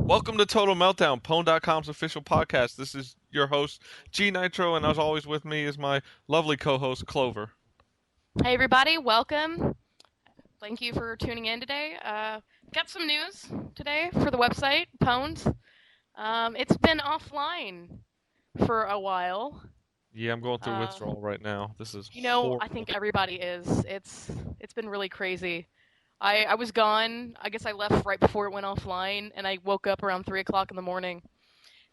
Welcome to Total Meltdown, Pwn.com's official podcast. This is your host, G Nitro, and as always with me is my lovely co-host, Clover. Hey everybody, welcome. Thank you for tuning in today. Got some news today for the website, Pwned. It's been offline for a while. Yeah, I'm going through Uh, withdrawal right now. This is I horrible. think everybody is. It's been really crazy. I was gone. I guess I left right before it went offline, and I woke up around 3 o'clock in the morning.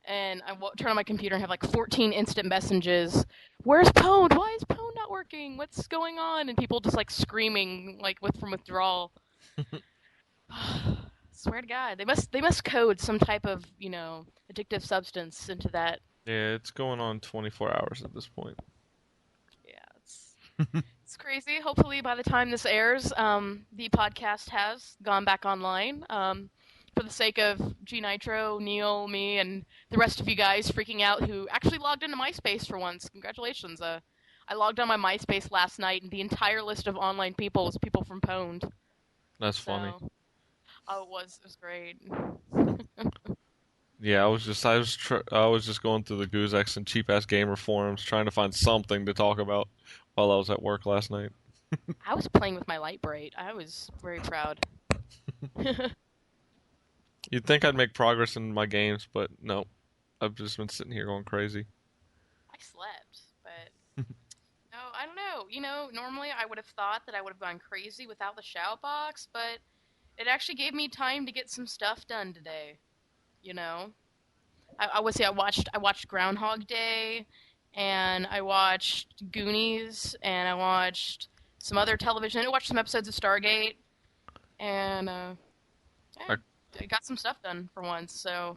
And I turned on my computer and have like 14 instant messages. Where's Pwned? Why is Pwned not working? What's going on? And people just like screaming like from withdrawal. Swear to God, they must code some type of addictive substance into that. Yeah, it's going on 24 hours at this point. Yeah, it's crazy. Hopefully, by the time this airs, the podcast has gone back online. For the sake of G Nitro, Neil, me, and the rest of you guys freaking out who actually logged into MySpace for once. Congratulations. I logged on my MySpace last night, and the entire list of online people was people from Pwned. That's funny. So, it was great. Yeah, I was just going through the Guzex and cheap ass gamer forums trying to find something to talk about while I was at work last night. I was playing with my light bright. I was very proud. You'd think I'd make progress in my games, but no. I've just been sitting here going crazy. I slept, but no, I don't know. Normally I would have thought that I would have gone crazy without the shout box, but it actually gave me time to get some stuff done today. You know, I watched Groundhog Day, and I watched Goonies, and I watched some other television. I watched some episodes of Stargate, and yeah, I I got some stuff done for once. So,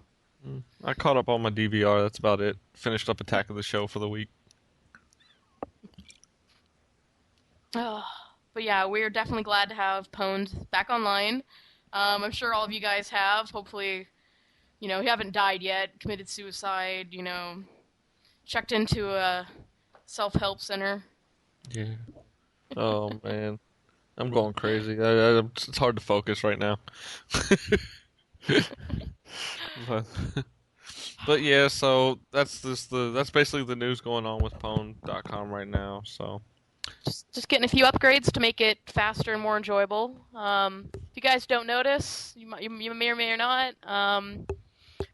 I caught up on my DVR. That's about it. Finished up Attack of the Show for the week. oh, but yeah, we're definitely glad to have Pwned back online. I'm sure all of you guys have. Hopefully, you haven't died yet, committed suicide, checked into a self-help center. Yeah. Oh man, I'm going crazy. It's hard to focus right now. But, but yeah, so that's basically the news going on with Pwn.com right now. So Just getting a few upgrades to make it faster and more enjoyable. If you guys don't notice, you may or may not,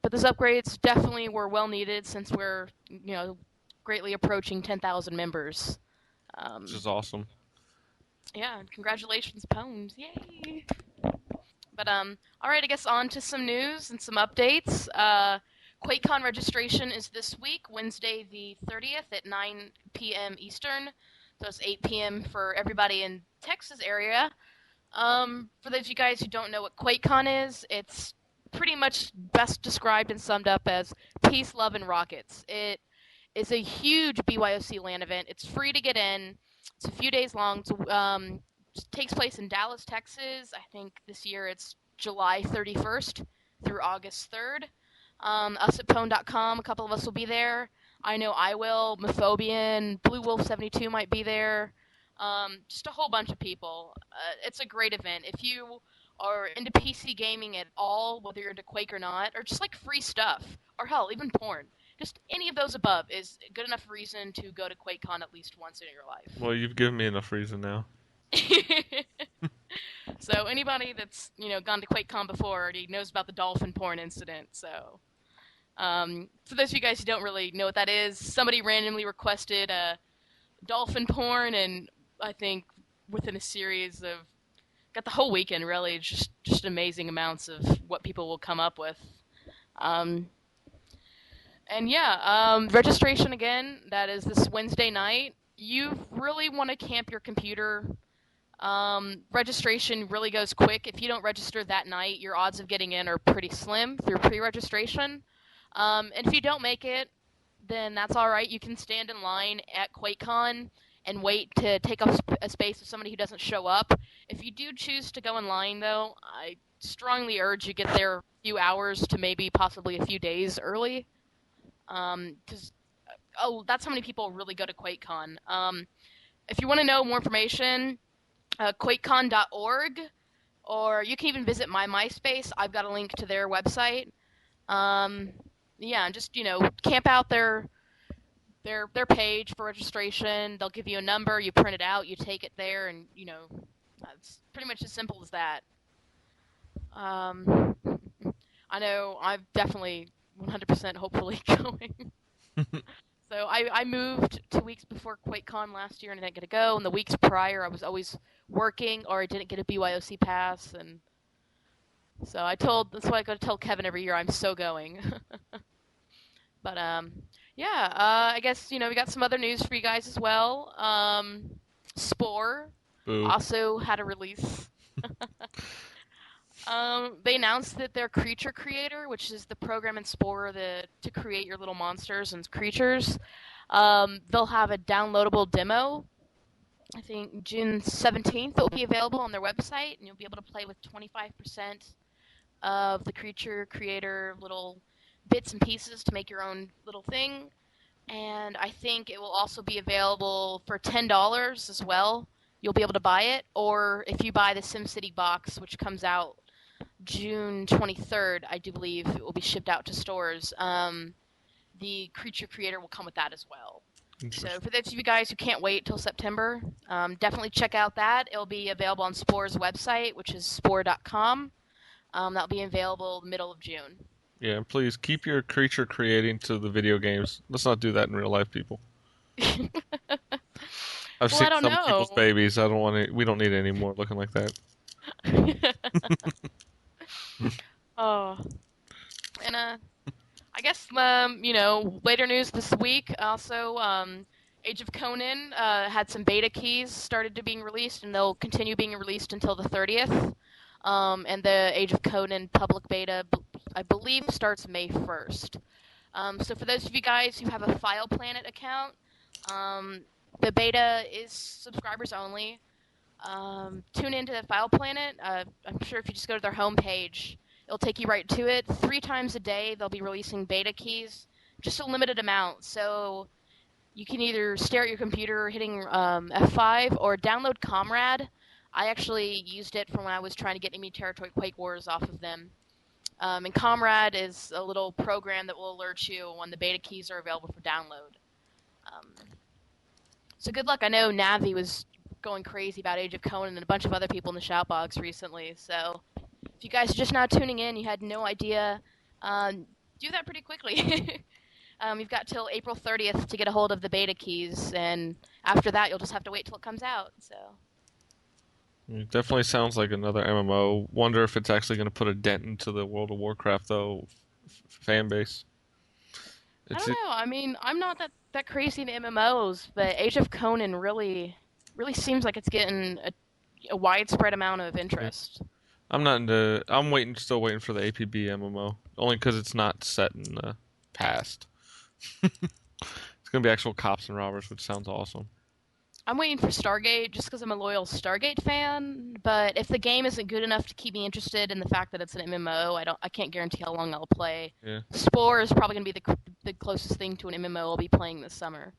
but those upgrades definitely were well needed since we're, greatly approaching 10,000 members. which Um, is awesome. yeah, congratulations, Pwned. Yay! But all right, I guess on to some news and some updates. Quakecon registration is this week, Wednesday the 30th at 9 p.m. Eastern. So it's 8 p.m. for everybody in Texas area. For those of you guys who don't know what QuakeCon is, it's pretty much best described and summed up as peace, love, and rockets. It is a huge BYOC LAN event. It's free to get in. It's a few days long. It takes place in Dallas, Texas. I think this year it's July 31st through August 3rd. Us at Pwn.com, a couple of us will be there. I know I will. Mephobian, Blue Wolf 72 might be there. Just a whole bunch of people. It's a great event. If you are into PC gaming at all, whether you're into Quake or not, or just like free stuff, or hell, even porn, just any of those above is good enough reason to go to QuakeCon at least once in your Well, you've given me enough reason now. life. So anybody that's gone to QuakeCon before already knows about the dolphin porn incident. So for those of you guys who don't really know what that is, somebody randomly requested dolphin porn, and I think within a series of got the whole weekend really just amazing amounts of what people will come up with. Um, and yeah, registration again. That is this Wednesday night. You really want to camp your computer. Registration really goes quick. If you don't register that night, your odds of getting in are pretty slim through pre-registration. And if you don't make it, then that's all right. You can stand in line at QuakeCon and wait to take up a space with somebody who doesn't show up. If you do choose to go in line, though, I strongly urge you get there a few hours to maybe possibly a few days early. Because that's how many people really go to QuakeCon. If you want to know more information, quakecon.org, or you can even visit my MySpace. I've got a link to their website. Um, yeah, and just camp out their page for registration. They'll give you a number, you print it out, you take it there, and it's pretty much as simple as that. Um, I know I'm definitely 100% hopefully going. So I moved 2 weeks before QuakeCon last year and I didn't get to go. And the weeks prior, I was always working or I didn't get a BYOC pass. And so that's why I go to tell Kevin every year I'm so going. But yeah, I guess we got some other news for you guys as well. Spore Boo. also had a release. They announced that their creature creator, which is the program in Spore to create your little monsters and creatures, they'll have a downloadable demo. I think June 17th it will be available on their website, and you'll be able to play with 25% of the creature creator little bits and pieces to make your own little thing. And I think it will also be available for $10 as well. You'll be able to buy it, or if you buy the SimCity box, which comes out June 23rd, I do believe it will be shipped out to stores. The creature creator will come with that as well. So for those of you guys who can't wait till September, definitely check out that. It'll be available on Spore's website, which is spore.com. That'll be available middle of June. Yeah, and please keep your creature creating to the video games. Let's not do that in real life, people. I've seen some people's babies. I don't want to. We don't need any more looking like that. Oh, and I guess later news this week. Also, Age of Conan had some beta keys started to being released, and they'll continue being released until the 30th. And the Age of Conan public beta, I believe, starts May 1st. So for those of you guys who have a File Planet account, the beta is subscribers only. Tune into the File Planet. I'm sure if you just go to their homepage, it'll take you right to it. 3 times a day, they'll be releasing beta keys, just a limited amount. So you can either stare at your computer hitting F5 or download Comrade. I actually used it for when I was trying to get Enemy Territory Quake Wars off of them. And Comrade is a little program that will alert you when the beta keys are available for download. So good luck. I know Navi was going crazy about Age of Conan and a bunch of other people in the shoutbox recently. So if you guys are just now tuning in, you had no idea, do that pretty quickly. You've got till April 30th to get a hold of the beta keys, and after that, you'll just have to wait till it comes out. So. It definitely sounds like another MMO. Wonder if it's actually going to put a dent into the World of Warcraft, though, fan base. I don't know. I mean, I'm not that crazy into MMOs, but Age of Conan really seems like it's getting a widespread amount of interest. I'm not into. Still waiting for the APB MMO, only because it's not set in the past. It's going to be actual cops and robbers, which sounds awesome. I'm waiting for Stargate just because I'm a loyal Stargate fan, but if the game isn't good enough to keep me interested in the fact that it's an MMO, I can't guarantee how long I'll play. Yeah. Spore is probably going to be the closest thing to an MMO I'll be playing this summer.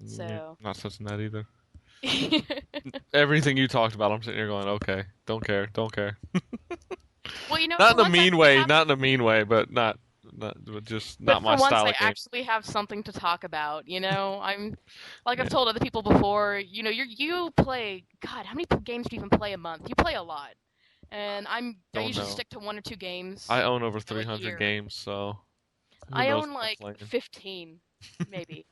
So. Yeah, not touching that either. Everything you talked about, I'm sitting here going, okay, don't care. Well, not in a mean way, but not just not my style of game. Once I actually have something to talk about, I'm like I've told other people before, you play, God, how many games do you even play a month? You play a lot. And I usually stick to 1 or 2 games. I own over 300 games, so I own like 15 maybe.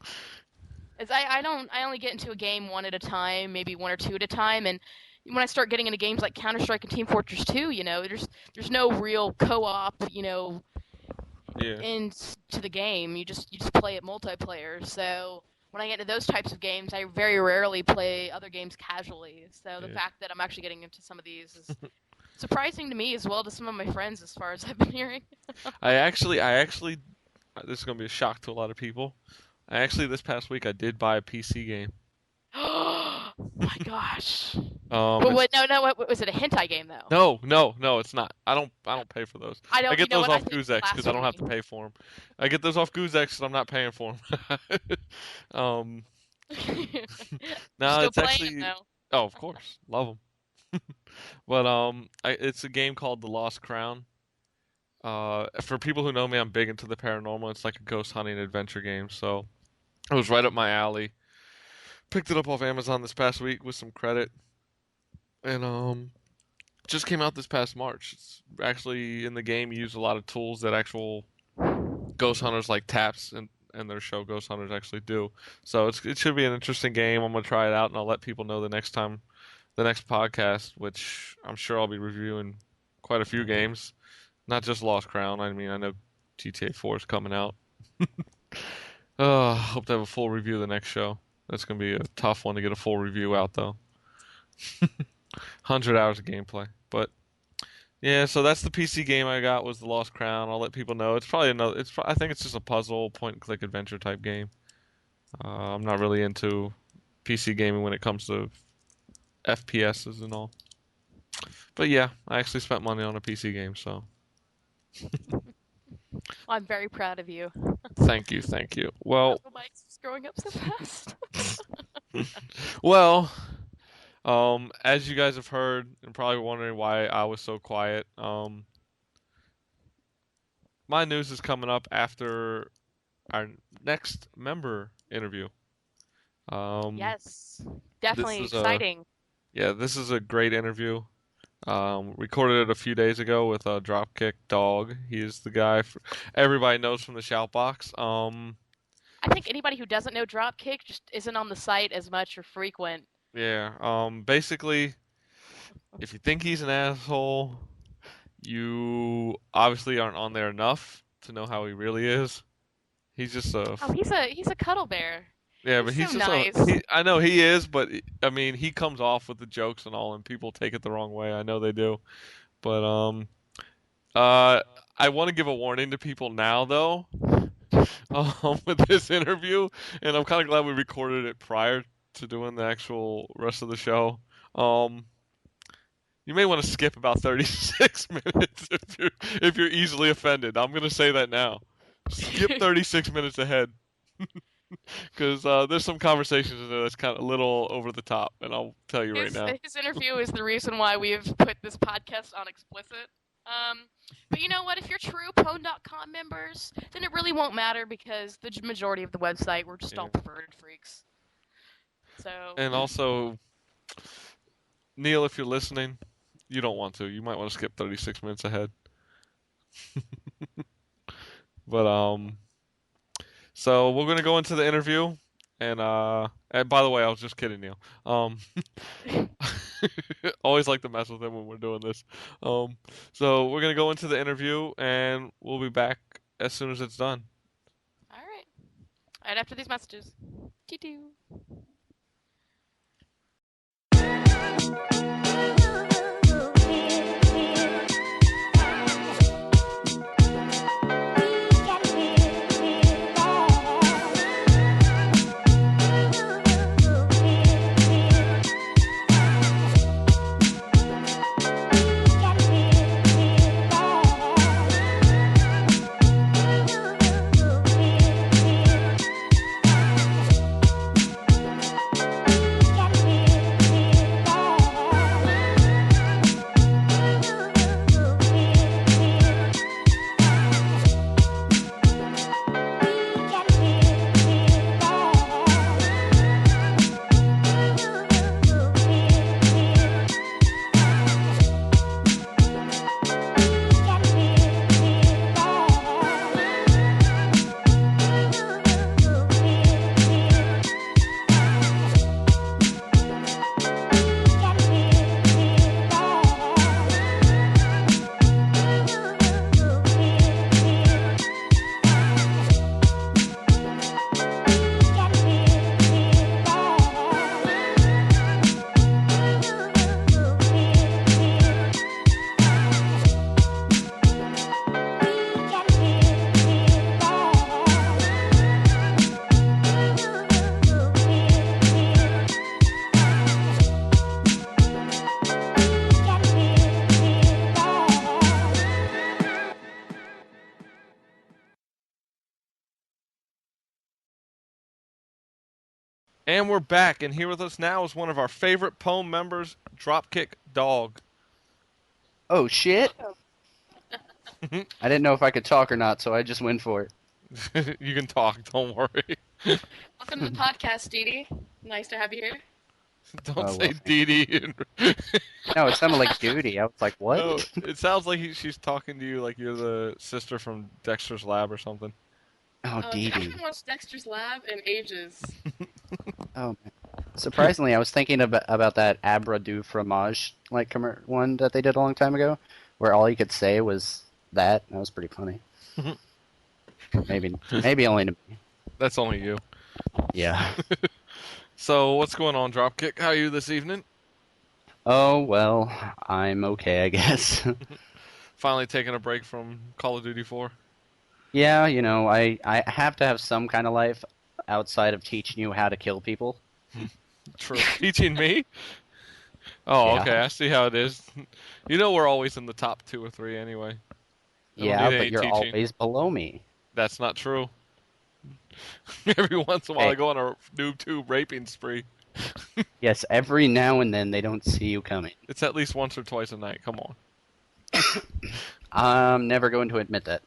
I only get into a game 1 at a time, maybe 1 or 2 at a time, and when I start getting into games like Counter-Strike and Team Fortress 2, there's no real co-op, into the game. You just play it multiplayer. So when I get into those types of games, I very rarely play other games casually. So the fact that I'm actually getting into some of these is surprising to me as well to some of my friends, as far as I've been hearing. I actually, this is gonna be a shock to a lot of people. This past week I did buy a PC game. Oh my gosh. Wait, no, was it a hentai game though? No, it's not. I don't pay for those. I get those off GoozeX because I don't have to pay for them. I get those off GoozeX because I'm not paying for them. No, it's actually. Oh, of course, love them. But it's a game called The Lost Crown. For people who know me, I'm big into the paranormal. It's like a ghost hunting adventure game, so it was right up my alley. Picked it up off Amazon this past week with some credit, and just came out this past March. It's actually in the game. You use a lot of tools that actual ghost hunters like Taps and their show Ghost Hunters actually do. So it should be an interesting game. I'm gonna try it out, and I'll let people know the next podcast, which I'm sure I'll be reviewing quite a few games, not just Lost Crown. I mean, I know GTA 4 is coming out. Hope to have a full review of the next show. That's gonna be a tough one to get a full review out though. 100 hours of gameplay, but yeah. So that's the PC game I got was the Lost Crown. I'll let people know. It's probably another. I think it's just a puzzle, point and click adventure type game. I'm not really into PC gaming when it comes to FPSs and all. But yeah, I actually spent money on a PC game, so. Well, I'm very proud of you. Thank you. Well, Mike's just growing up so fast. well, as you guys have heard, and probably wondering why I was so quiet, my news is coming up after our next member interview. Yes, definitely exciting. This is a great interview. Recorded it a few days ago with Dropkick Dog. He is the guy everybody knows from the Shoutbox. I think anybody who doesn't know Dropkick just isn't on the site as much or frequent. Yeah. Basically, if you think he's an asshole, you obviously aren't on there enough to know how he really is. He's just a. Oh, he's a cuddle bear. Yeah, but he's so just nice. I know he is, but I mean, he comes off with the jokes and all, and people take it the wrong way. I know they do, but I want to give a warning to people now, though, with this interview, and I'm kind of glad we recorded it prior to doing the actual rest of the show. You may want to skip about 36 minutes if you're easily offended. I'm gonna say that now. Skip 36 minutes ahead. Because there's some conversations in there that's kind of a little over the top, and I'll tell you right now. His interview is the reason why we've put this podcast on explicit. But you know what? If you're true Pwn.com members, then it really won't matter because the majority of the website, we're just all perverted freaks. So. And also, Neil, if you're listening, you don't want to. You might want to skip 36 minutes ahead. But so we're gonna go into the interview, and by the way, I was just kidding, Neil. Always like to mess with him when we're doing this. So we're gonna go into the interview, and we'll be back as soon as it's done. All right. Right after these messages. Choo-choo. And we're back, and here with us now is one of our favorite Pwn members, Dropkick Dog. Oh, shit. I didn't know if I could talk or not, so I just went for it. You can talk, don't worry. Welcome to the podcast, Dee Dee. Nice to have you here. Don't Oh, say well, Dee Dee. no, it sounded like Duty. I was like, what? No, it sounds like she's talking to you like you're the sister from Dexter's Lab or something. Oh, Dee I Dee. haven't watched Dexter's Lab in ages. Oh, man. Surprisingly, I was thinking about that Abra du Fromage one that they did a long time ago, where all you could say was that. That was pretty funny. Maybe only to me. That's only you. Yeah. So, what's going on, Dropkick? How are you this evening? Oh, well, I'm okay, I guess. Finally taking a break from Call of Duty 4? Yeah, I have to have some kind of life outside of teaching you how to kill people. True. Teaching me? Oh, Yeah. okay, I see how it is. You know we're always in the top 2 or 3 anyway. Yeah, but you're always below me. That's not true. Every once in a while I go on a noob-tube raping spree. Yes, every now and then they don't see you coming. It's at least once or twice a night, come on. I'm never going to admit that.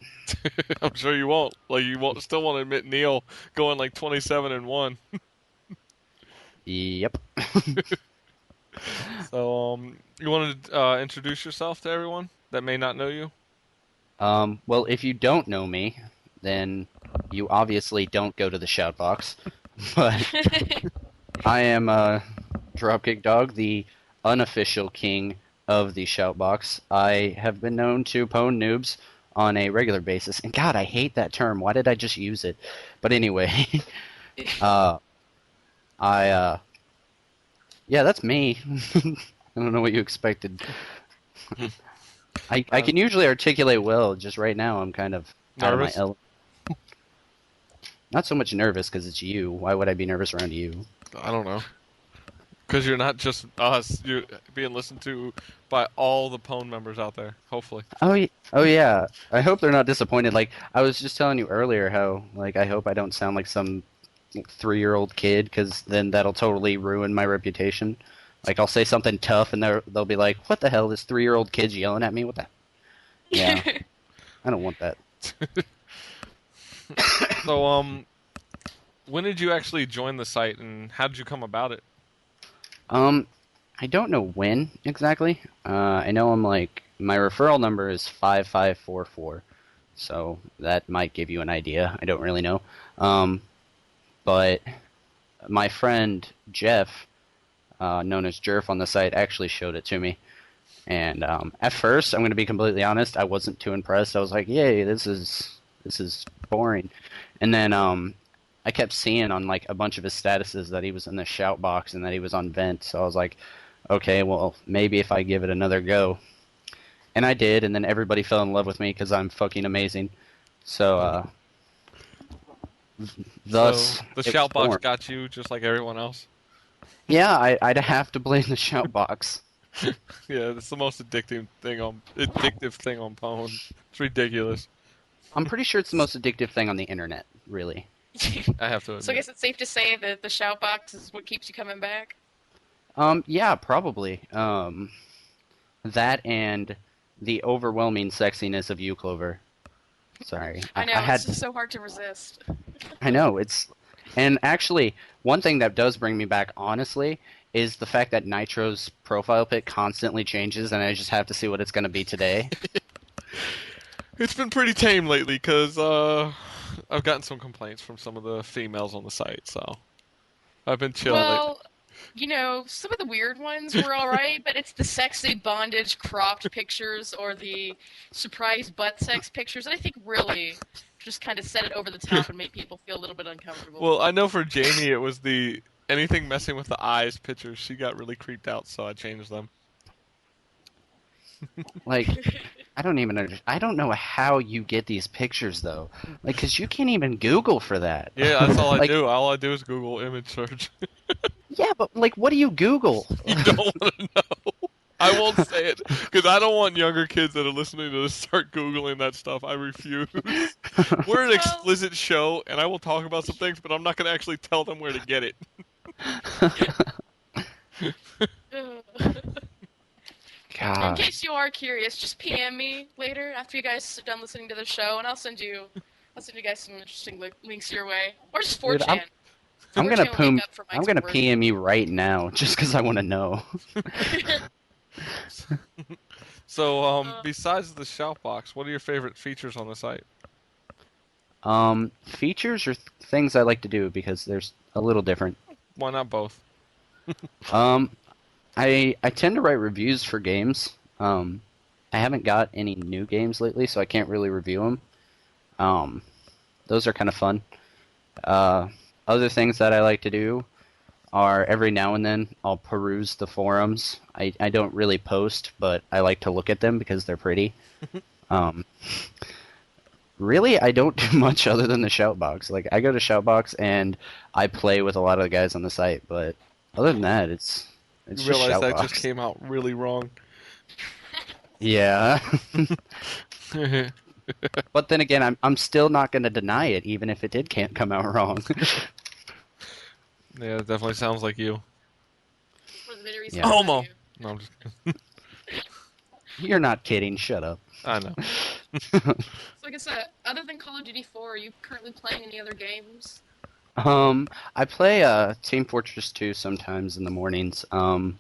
I'm sure you won't. Like, still won't admit Neil going like 27-1. Yep. So, you want to introduce yourself to everyone that may not know you? Well, if you don't know me, then you obviously don't go to the shout box. But I am Dropkick Dog, the unofficial king of the shout box. I have been known to pwn noobs on a regular basis, and God, I hate that term. Why did I just use it? But anyway, yeah, that's me. I don't know what you expected. I can usually articulate well. Just right now, I'm kind of out of my element. Not so much nervous because it's you. Why would I be nervous around you? I don't know. Because you're not just us. You're being listened to by all the pwn members out there, hopefully. Oh yeah. I hope they're not disappointed. Like, I was just telling you earlier how, like, I hope I don't sound like some 3-year-old kid, because then that'll totally ruin my reputation. Like, I'll say something tough, and they'll be like, what the hell, this 3-year-old kid's yelling at me? What the... Yeah. I don't want that. So, when did you actually join the site, and how did you come about it? I don't know when exactly. I know my referral number is 5544, so that might give you an idea. I don't really know. But my friend Jeff, known as Jerf on the site, actually showed it to me. And at first, I'm going to be completely honest, I wasn't too impressed. I was like, "Yay, this is boring." And then I kept seeing on like a bunch of his statuses that he was in the shout box and that he was on vent. So I was like, "Okay, well, maybe if I give it another go." And I did, and then everybody fell in love with me because I'm fucking amazing. So thus, so the shout box got you just like everyone else? Yeah, I'd have to blame the shout box. Yeah, it's the most addictive thing on Pwn. It's ridiculous. I'm pretty sure it's the most addictive thing on the internet, really. I have to admit. So I guess it's safe to say that the shout box is what keeps you coming back? Yeah, probably. That and the overwhelming sexiness of you, Clov3r. Sorry. I know, it's just so hard to resist. I know, and actually, one thing that does bring me back, honestly, is the fact that Nitro's profile pic constantly changes, and I just have to see what it's going to be today. It's been pretty tame lately, because I've gotten some complaints from some of the females on the site, so I've been chilling. Well, some of the weird ones were alright, but it's the sexy bondage cropped pictures or the surprise butt sex pictures that I think really just kind of set it over the top and made people feel a little bit uncomfortable. Well, I know for Jamie it was the anything messing with the eyes pictures. She got really creeped out, so I changed them. Like, I don't even understand. I don't know how you get these pictures, though. Like, because you can't even Google for that. Yeah, that's all I do. All I do is Google image search. Yeah, but, like, what do you Google? You don't want to know. I won't say it, because I don't want younger kids that are listening to this start Googling that stuff. I refuse. We're an explicit show, and I will talk about some things, but I'm not going to actually tell them where to get it. In case you are curious, just PM me later after you guys are done listening to the show, and I'll send you guys some interesting links your way, or just 4chan. I'm gonna PM you right now just because I want to know. So, besides the shout box, what are your favorite features on the site? Features are things I like to do because there's a little different. Why not both? I tend to write reviews for games. I haven't got any new games lately, so I can't really review them. Those are kind of fun. Other things that I like to do are every now and then I'll peruse the forums. I don't really post, but I like to look at them because they're pretty. Really, I don't do much other than the shoutbox. Like, I go to shoutbox and I play with a lot of the guys on the site, but other than that, it's you realize that just came out really wrong. Yeah. But then again, I'm still not going to deny it, even if it can't come out wrong. Yeah, it definitely sounds like you. Yeah. Homo. No, I'm just... You're not kidding. Shut up. I know. So like I said, other than Call of Duty 4, are you currently playing any other games? I play Team Fortress 2 sometimes in the mornings. I'm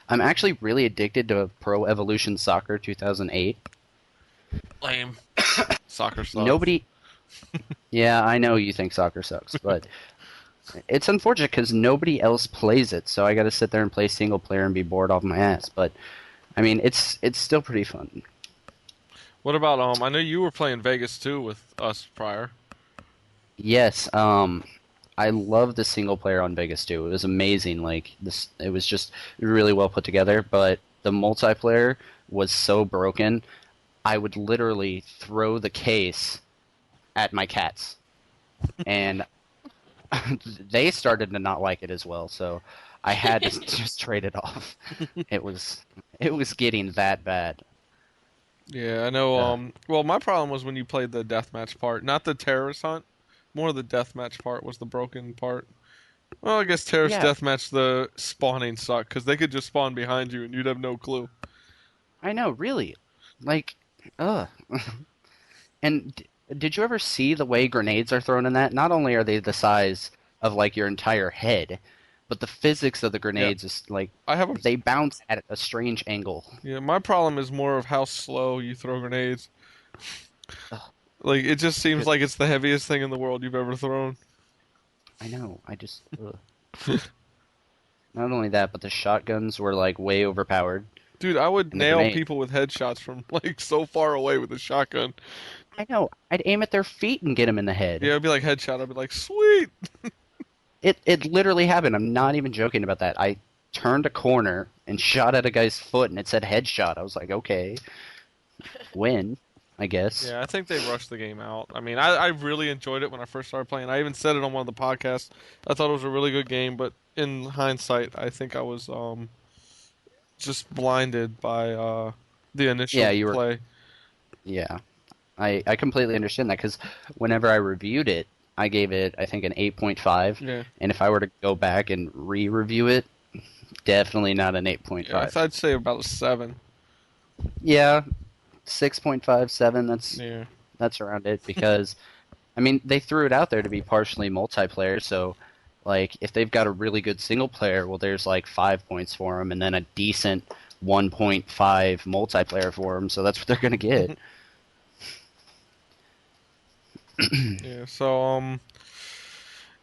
actually really addicted to Pro Evolution Soccer 2008. Lame. Soccer sucks. Nobody... Yeah, I know you think soccer sucks, but it's unfortunate because nobody else plays it, so I gotta sit there and play single player and be bored off my ass. But, I mean, it's still pretty fun. What about, I know you were playing Vegas 2 with us prior. Yes, I love the single player on Vegas 2. It was amazing. It was just really well put together, but the multiplayer was so broken, I would literally throw the case at my cats. And they started to not like it as well, so I had to just trade it off. It was getting that bad. Yeah, I know. Well, my problem was when you played the deathmatch part, not the terrorist hunt. More the deathmatch part was the broken part. Well, I guess terrorist deathmatch, the spawning sucked because they could just spawn behind you and you'd have no clue. I know, really. Ugh. And did you ever see the way grenades are thrown in that? Not only are they the size of your entire head, but the physics of the grenades is they bounce at a strange angle. Yeah, my problem is more of how slow you throw grenades. It just seems like it's the heaviest thing in the world you've ever thrown. I know. I just... Not only that, but the shotguns were way overpowered. Dude, I would nail people with headshots from so far away with a shotgun. I know. I'd aim at their feet and get them in the head. Yeah, it'd be like headshot. I'd be like, sweet! It literally happened. I'm not even joking about that. I turned a corner and shot at a guy's foot, and it said headshot. I was like, okay. Win, I guess. Yeah, I think they rushed the game out. I mean, I really enjoyed it when I first started playing. I even said it on one of the podcasts. I thought it was a really good game, but in hindsight, I think I was just blinded by the initial play. Yeah. I completely understand that, because whenever I reviewed it, I gave it, I think, an 8.5. Yeah. And if I were to go back and re-review it, definitely not an 8.5. Yeah, I'd say about a 7. Yeah, 6.5, 7, that's around it, because, I mean, they threw it out there to be partially multiplayer, so, if they've got a really good single player, well, there's, 5 points for them, and then a decent 1.5 multiplayer for them, so that's what they're going to get. Yeah, so,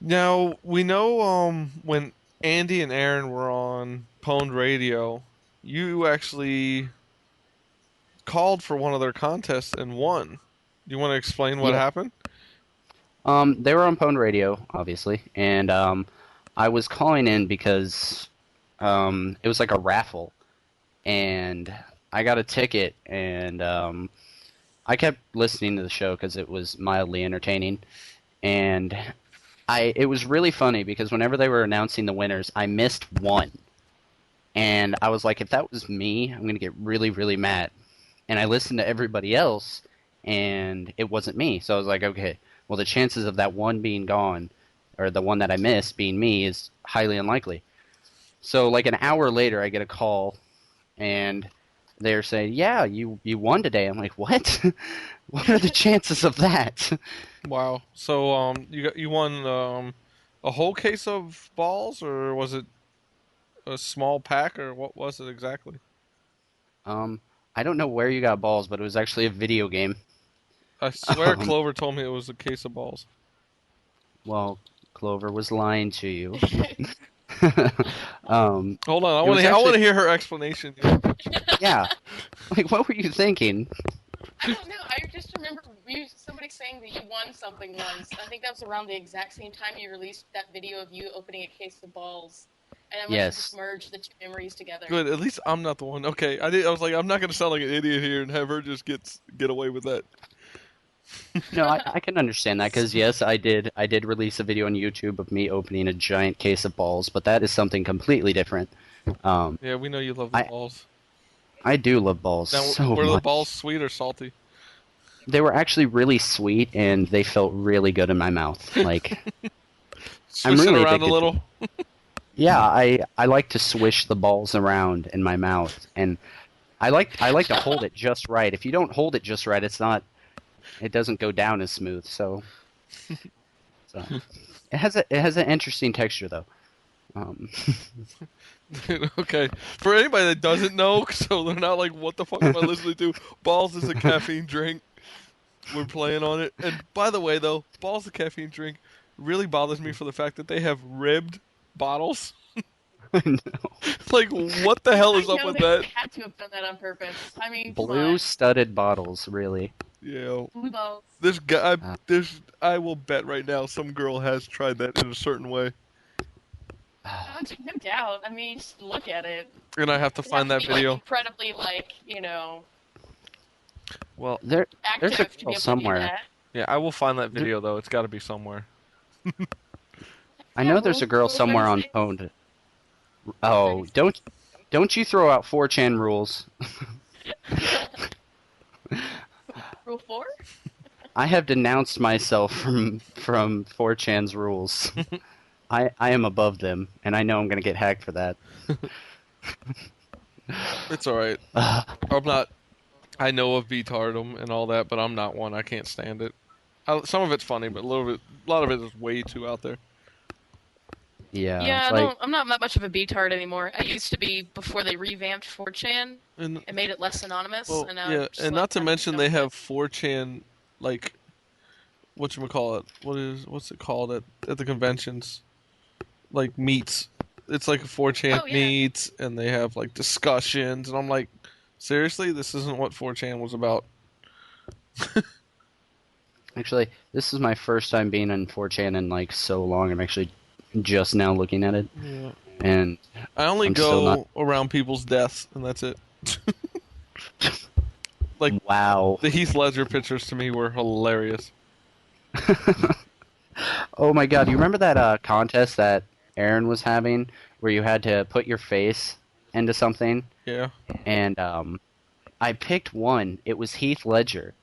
now, we know, when Andy and Aaron were on Pwned Radio, you actually called for one of their contests and won. Do you want to explain what happened? They were on Pwned Radio, obviously, and, I was calling in because, it was like a raffle, and I got a ticket, and, I kept listening to the show because it was mildly entertaining, and it was really funny because whenever they were announcing the winners, I missed one, and I was like, if that was me, I'm going to get really, really mad, and I listened to everybody else, and it wasn't me, so I was like, okay, well, the chances of that one being gone, or the one that I missed being me, is highly unlikely. So, an hour later, I get a call, and they're saying, "Yeah, you won today." I'm like, "What? What are the chances of that?" Wow. So you won a whole case of balls, or was it a small pack, or what was it exactly? I don't know where you got balls, but it was actually a video game. I swear Um, Clover told me it was a case of balls. well, Clover was lying to you. Hold on, It was I want actually, to hear her explanation. yeah. Like, what were you thinking? I don't know. I just remember somebody saying that you won something once. I think that was around the exact same time you released that video of you opening a case of balls. And I must have just Yes. merged the two memories together. Good. At least I'm not the one. Okay. I was like, I'm not gonna sound like an idiot here and have her just get away with that. No, I can understand that because yes, I did release a video on YouTube of me opening a giant case of balls, but that is something completely different. Yeah, we know you love the balls. I do love balls Now, so were the much. balls sweet or salty? They were actually really sweet and they felt really good in my mouth. Like I'm Swish it really around a addicted to. little. Yeah, I like to swish the balls around in my mouth, and I like to hold it just right. If you don't hold it just right, it doesn't go down as smooth. So it has an interesting texture though. Um, Okay. For anybody that doesn't know, so they're not like, what the fuck am I listening to? Balls is a caffeine drink. We're playing on it. And by the way, though, balls a caffeine drink really bothers me for the fact that they have ribbed bottles. no. Like, what the hell is I up know with they that? had to have done that on purpose. I mean, come Blue on. studded bottles, really. Yeah. Blue balls. This guy, I will bet right now some girl has tried that in a certain way. No doubt. I mean, just look at it. And I have to find that video. Like, incredibly, Well, there's a active to be girl able to do somewhere. that. yeah, I will find that video though. It's got to be somewhere. I know there's a girl somewhere on Pwned. Oh, don't you throw out 4chan rules. Rule 4? I have denounced myself from 4chan's rules. I am above them, and I know I'm gonna get hacked for that. It's all right. I'm not. I know of VTardom and all that, but I'm not one. I can't stand it. Some of it's funny, but a lot of it is way too out there. Yeah. Yeah, I'm not that much of a B-tard anymore. I used to be before they revamped 4chan and made it less anonymous. Well, and now yeah, and not to mention they have 4chan, like, whatchamacallit? What's it called at the conventions? Like meets. It's like a 4chan meets, and they have like discussions, and I'm like, seriously, this isn't what 4chan was about. Actually, this is my first time being on 4chan in like so long. I'm actually just now looking at it. Yeah. And I only go around people's deaths, and that's it. Like, wow. The Heath Ledger pictures to me were hilarious. Oh my god, you remember that contest that Aaron was having where you had to put your face into something? Yeah. And I picked one. It was Heath Ledger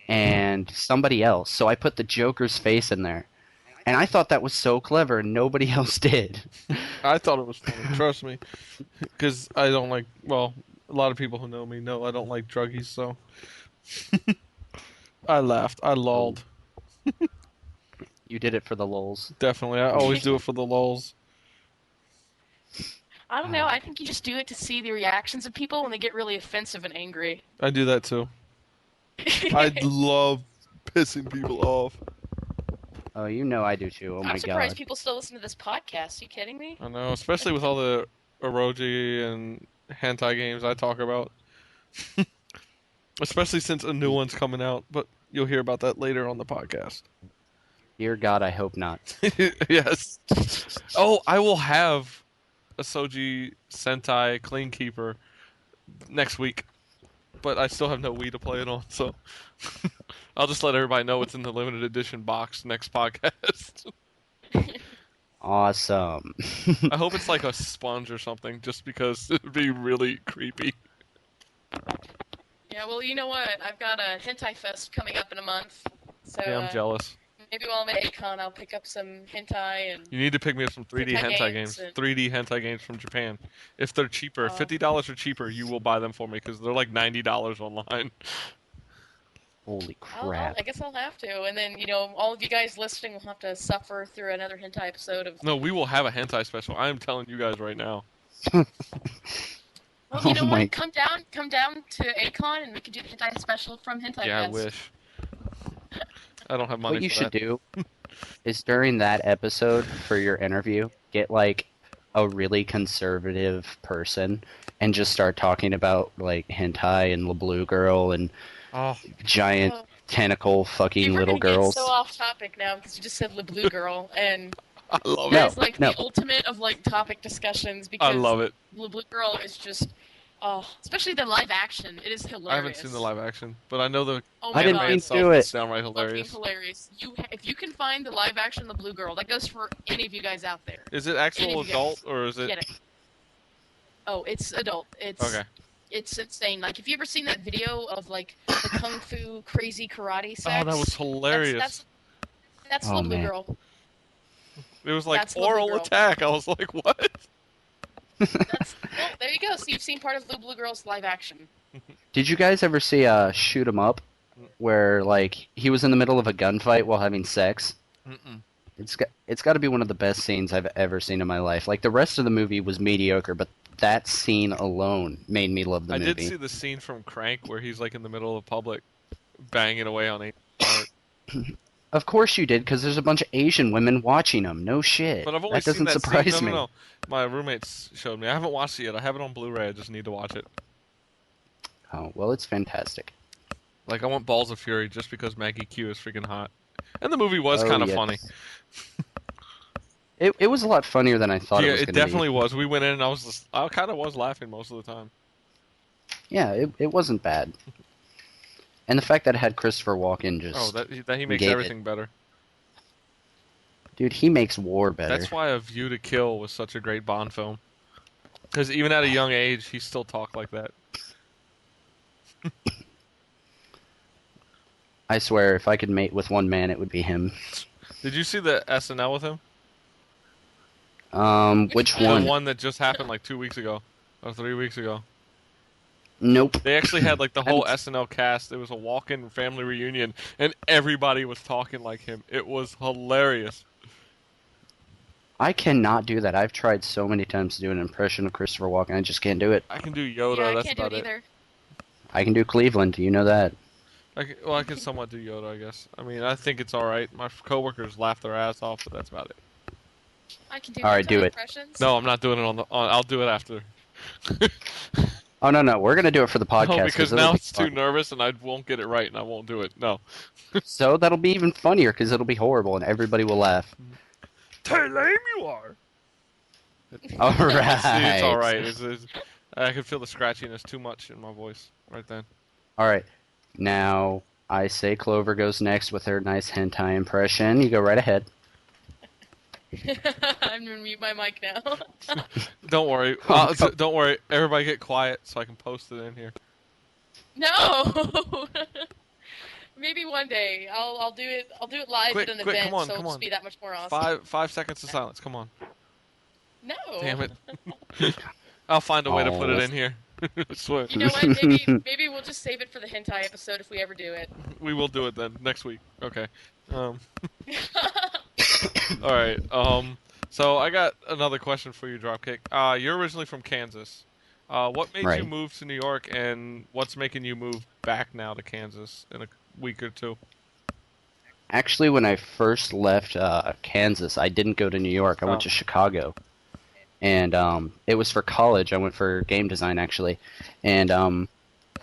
and somebody else. So I put the Joker's face in there. And I thought that was so clever, and nobody else did. I thought it was funny, trust me. Because I don't like, well, a lot of people who know me know I don't like druggies, so. I laughed. I lolled. You did it for the lulz. Definitely. I always do it for the lulz. I don't know. I think you just do it to see the reactions of people when they get really offensive and angry. I do that too. I love pissing people off. Oh, you know I do too. Oh my god. I'm surprised people still listen to this podcast. Are you kidding me? I know, especially with all the eroji and hentai games I talk about. Especially since a new one's coming out, but you'll hear about that later on the podcast. Dear God, I hope not. Yes. Oh, I will have a Soji Sentai Clean Keeper next week, but I still have no Wii to play it on, so I'll just let everybody know it's in the limited edition box next podcast. Awesome. I hope it's like a sponge or something, just because it would be really creepy. Yeah, well, you know what? I've got a Hentai Fest coming up in a month. So, yeah, I'm jealous. Maybe while I'm at AggroCon, I'll pick up some hentai and. You need to pick me up some 3D hentai games. 3D hentai games from Japan. If they're cheaper, $50 or cheaper, you will buy them for me because they're like $90 online. Holy crap! I guess I'll have to, and then all of you guys listening will have to suffer through another hentai episode of. No, we will have a hentai special. I am telling you guys right now. Well, you know what? Come down to AggroCon, and we can do the hentai special from Hentai. Yeah, I wish. I don't have money. What you for should that. do is during that episode for your interview, get like a really conservative person and just start talking about like hentai and the blue girl and giant tentacle fucking little girls. Get so off topic now because you just said the blue girl and. I love it. It's like the ultimate of like topic discussions because I love it. The blue girl is just, especially the live action. It is hilarious. I haven't seen the live action, but I know the. I didn't mean to do it. It's downright hilarious. Hilarious. If you can find the live action, the blue girl, that goes for any of you guys out there. Is it actual adult or is it? Get it. Oh, it's adult. It's okay. It's insane. Like, have you ever seen that video of like the kung fu crazy karate sex? Oh, that was hilarious. That's the blue girl. It was like oral attack. I was like, what? Well, there you go. So you've seen part of Blue Girl's live action. Did you guys ever see Shoot 'Em Up, where like he was in the middle of a gunfight while having sex? Mm-mm. It's got to be one of the best scenes I've ever seen in my life. Like the rest of the movie was mediocre, but that scene alone made me love the movie. I did see the scene from Crank where he's like in the middle of the public, banging away on a part. Of course you did, because there's a bunch of Asian women watching them. No shit. But I've only that doesn't seen that surprise scene. me. No. My roommates showed me. I haven't watched it yet. I have it on Blu-ray. I just need to watch it. Oh, well, it's fantastic. Like, I want Balls of Fury just because Maggie Q is freaking hot. And the movie was kind of funny. It was a lot funnier than I thought it was going to be. Yeah, it definitely was. We went in and I kind of was laughing most of the time. Yeah, it wasn't bad. And the fact that it had Christopher Walken just... Oh, that he makes everything better. Dude, he makes war better. That's why A View to Kill was such a great Bond film. Because even at a young age, he still talked like that. I swear, if I could mate with one man, it would be him. Did you see the SNL with him? Which one? The one that just happened like 2 weeks ago. Or 3 weeks ago. Nope. They actually had like the whole SNL cast. It was a walk-in family reunion, and everybody was talking like him. It was hilarious. I cannot do that. I've tried so many times to do an impression of Christopher Walken. I just can't do it. I can do Yoda. Yeah, that's can't about do it either. I can do Cleveland. You know that. I can somewhat do Yoda, I guess. I mean, I think it's all right. My coworkers laugh their ass off, but that's about it. I can do. All right, do it. No, I'm not doing it I'll do it after. Oh no, we're gonna do it for the podcast. No, because now it's too nervous and I won't get it right and I won't do it. No. So that'll be even funnier because it'll be horrible and everybody will laugh. How lame you are. All right. See, it's all right. I can feel the scratchiness too much in my voice right then. All right. Now I say Clover goes next with her nice hentai impression. You go right ahead. I'm gonna mute my mic now. Don't worry. Don't worry. Everybody get quiet so I can post it in here. No. Maybe one day I'll do it. I'll do it live at an event, so it'll just be that much more awesome. 5 seconds of silence. Come on. No. Damn it. I'll find a way to put it in here. I swear. You know what? Maybe we'll just save it for the hentai episode if we ever do it. We will do it then next week. Okay. All right. So I got another question for you, Dropkick. You're originally from Kansas. What made you move to New York, and what's making you move back now to Kansas in a week or two? Actually, when I first left Kansas, I didn't go to New York. I went to Chicago. And it was for college. I went for game design, actually. And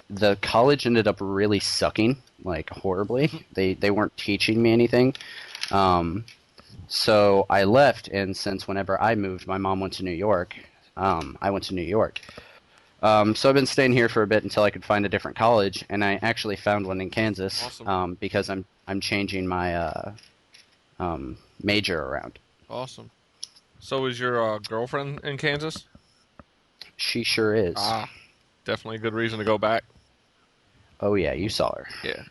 the college ended up really sucking, like, horribly. They weren't teaching me anything. So I left, and since whenever I moved, my mom went to New York. I went to New York. So I've been staying here for a bit until I could find a different college, and I actually found one in Kansas. Awesome. Because I'm changing my major around. Awesome. So is your girlfriend in Kansas? She sure is. Definitely a good reason to go back. Oh yeah, you saw her. Yeah.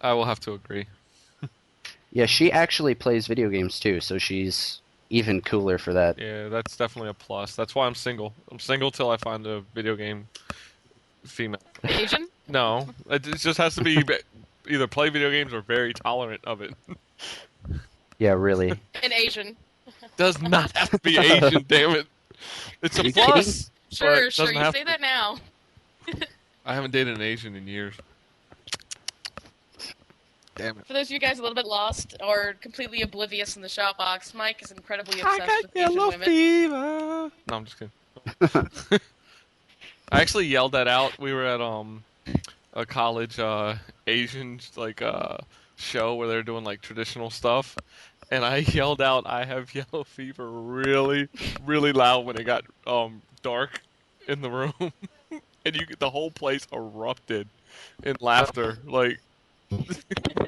I will have to agree. Yeah, she actually plays video games too, so she's even cooler for that. Yeah, that's definitely a plus. That's why I'm single. I'm single till I find a video game female. Asian? No, it just has to be either play video games or very tolerant of it. Yeah, really. An Asian. Does not have to be Asian, damn it. It's a plus. Sure, you say that now. I haven't dated an Asian in years. Damn it. For those of you guys a little bit lost or completely oblivious in the shout box, Mike is incredibly obsessed with Asian women. Fever. No, I'm just kidding. I actually yelled that out. We were at a college Asian show where they're doing like traditional stuff, and I yelled out, "I have yellow fever," really, really loud when it got dark in the room, and the whole place erupted in laughter. Like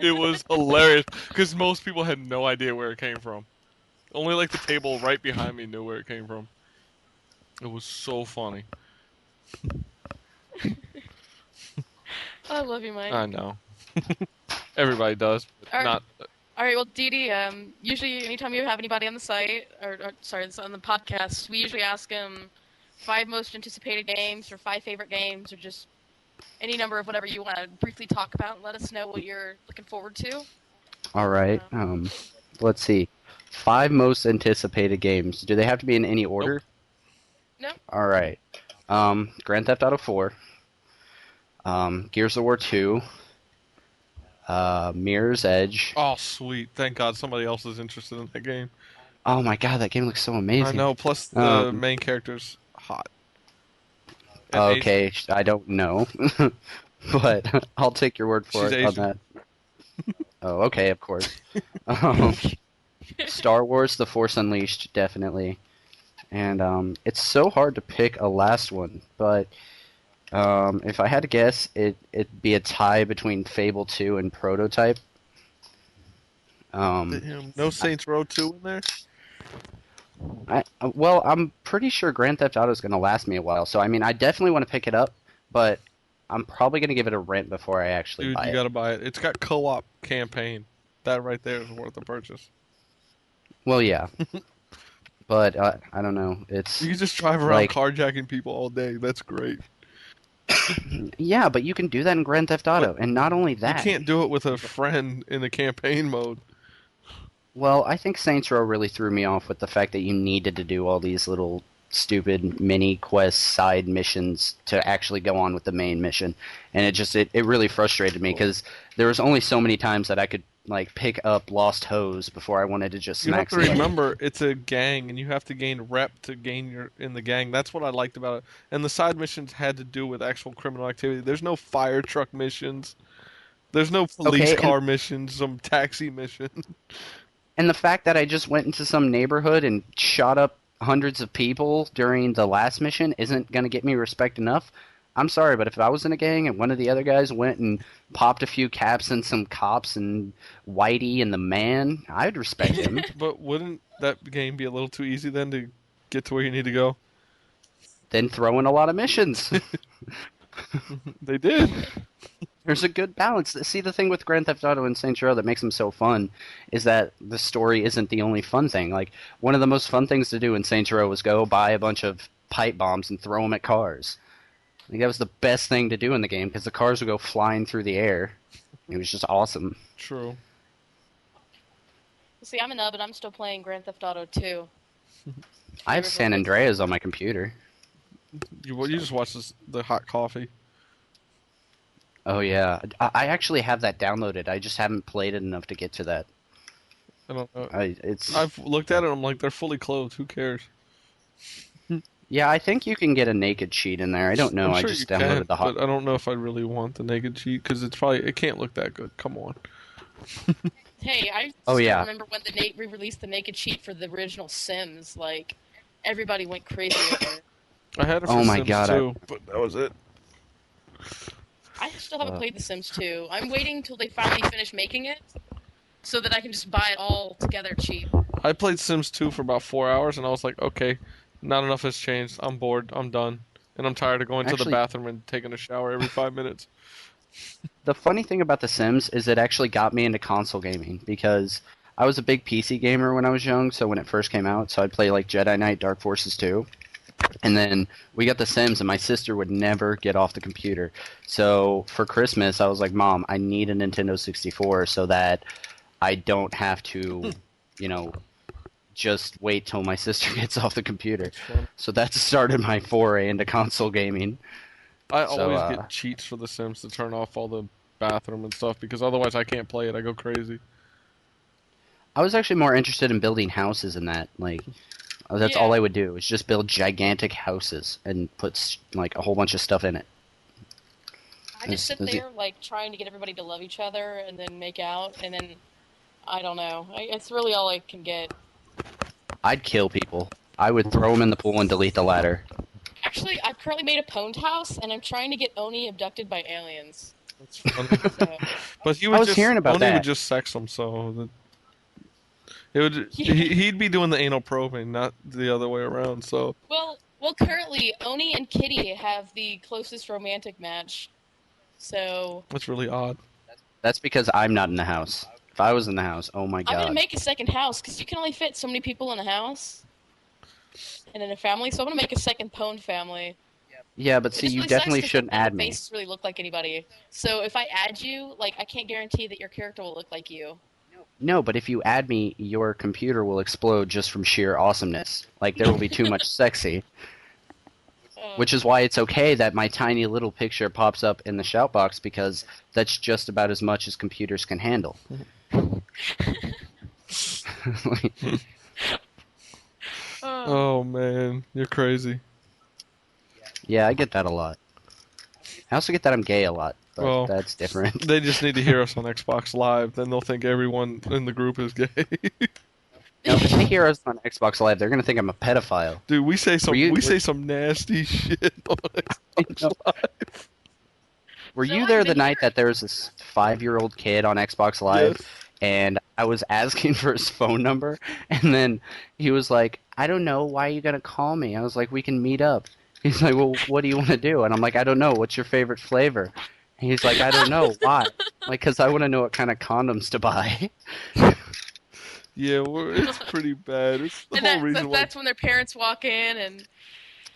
it was hilarious because most people had no idea where it came from. Only like the table right behind me knew where it came from. It was so funny. I love you, Mike. I know. Everybody does. But All right, well, Dee Dee, usually anytime you have anybody on the site, on the podcast, we usually ask them 5 most anticipated games or 5 favorite games or just any number of whatever you want to briefly talk about and let us know what you're looking forward to. All right. Let's see. 5 most anticipated games. Do they have to be in any order? Nope. All right. Grand Theft Auto 4. Gears of War 2. Mirror's Edge. Oh, sweet. Thank God somebody else is interested in that game. Oh my God, that game looks so amazing. I know, plus the main character's hot. Okay, I don't know. But I'll take your word for it on that. Oh, okay, of course. Star Wars The Force Unleashed, definitely. And it's so hard to pick a last one, but if I had to guess, it'd be a tie between Fable 2 and Prototype. No Saints Row 2 in there? Well, I'm pretty sure Grand Theft Auto is going to last me a while, so I mean, I definitely want to pick it up, but I'm probably going to give it a rent before I actually buy it. Dude, you got to buy it. It's got co-op campaign. That right there is worth the purchase. Well, yeah. But I don't know. You can just drive around carjacking people all day. That's great. Yeah, but you can do that in Grand Theft Auto, and not only that... You can't do it with a friend in the campaign mode. Well, I think Saints Row really threw me off with the fact that you needed to do all these little stupid mini-quest side missions to actually go on with the main mission. And it really frustrated me, because there was only so many times that I could pick up Lost Hose before I wanted to just smack somebody. You have to remember, it's a gang, and you have to gain rep to gain in the gang. That's what I liked about it. And the side missions had to do with actual criminal activity. There's no fire truck missions. There's no police car missions, some taxi mission. And the fact that I just went into some neighborhood and shot up hundreds of people during the last mission isn't going to get me respect enough. I'm sorry, but if I was in a gang and one of the other guys went and popped a few caps and some cops and Whitey and the man, I'd respect him. But wouldn't that game be a little too easy then to get to where you need to go? Then throw in a lot of missions. They did. There's a good balance. See, the thing with Grand Theft Auto and Saints Row that makes them so fun is that the story isn't the only fun thing. One of the most fun things to do in Saints Row was go buy a bunch of pipe bombs and throw them at cars. I think that was the best thing to do in the game, because the cars would go flying through the air. It was just awesome. True. See, I'm a nub, and I'm still playing Grand Theft Auto 2. I have San Andreas on my computer. You just watch the hot coffee. Oh, yeah. I actually have that downloaded. I just haven't played it enough to get to that. I don't know. I've looked at it, and I'm like, they're fully clothed. Who cares? Yeah, I think you can get a naked cheat in there. I don't know. I'm sure I just downloaded the hot. But I don't know if I really want the naked cheat, because it can't look that good. Come on. Hey, I remember when they re-released the naked cheat for the original Sims. Everybody went crazy with it. I had it for Sims 2, but that was it. I still haven't played The Sims 2. I'm waiting until they finally finish making it, so that I can just buy it all together cheap. I played Sims 2 for about 4 hours, and I was like, okay, not enough has changed. I'm bored. I'm done. And I'm tired of going to the bathroom and taking a shower every 5 minutes. The funny thing about The Sims is it actually got me into console gaming because I was a big PC gamer when I was young. So when it first came out, so I'd play like Jedi Knight, Dark Forces 2. And then we got The Sims, and my sister would never get off the computer. So for Christmas, I was like, Mom, I need a Nintendo 64 so that I don't have to, you know, just wait till my sister gets off the computer. So that started my foray into console gaming. I always get cheats for The Sims to turn off all the bathroom and stuff because otherwise I can't play it. I go crazy. I was actually more interested in building houses in that. Like, that's all I would do is just build gigantic houses and put like a whole bunch of stuff in it. I just sit there like trying to get everybody to love each other and then make out, and then I don't know. It's really all I can get. I'd kill people. I would throw them in the pool and delete the ladder. Actually, I've currently made a pwned house, and I'm trying to get Oni abducted by aliens. That's funny. So. But I was hearing about Oni that. would just sex them, so it would. He'd be doing the anal probing, not the other way around. So. Well, currently Oni and Kitty have the closest romantic match. So. That's really odd. That's because I'm not in the house. If I was in the house, oh my god. I'm gonna make a second house because you can only fit so many people in a house and in a family. So I'm gonna make a second pwned family. Yeah, but see, you definitely shouldn't add me. Faces really look like anybody. So if I add you, like, I can't guarantee that your character will look like you. No, but if you add me, your computer will explode just from sheer awesomeness. Like, there will be too much sexy. Which is why it's okay that my tiny little picture pops up in the shout box, because that's just about as much as computers can handle. Oh man, you're crazy. Yeah, I get that a lot. I also get that I'm gay a lot, but well, that's different. They just need to hear us on Xbox Live, then they'll think everyone in the group is gay. No, if they hear us on Xbox Live, they're gonna think I'm a pedophile. Dude, we say some nasty shit on Xbox Live. Were you there the night that there was this 5-year-old kid on Xbox Live, and I was asking for his phone number, and then he was like, I don't know, why are you gonna call me? I was like, we can meet up. He's like, well, what do you want to do? And I'm like, I don't know, what's your favorite flavor? And he's like, I don't know, why? Like, because I want to know what kind of condoms to buy. Yeah, it's pretty bad. It's the whole reason why. That's when their parents walk in and...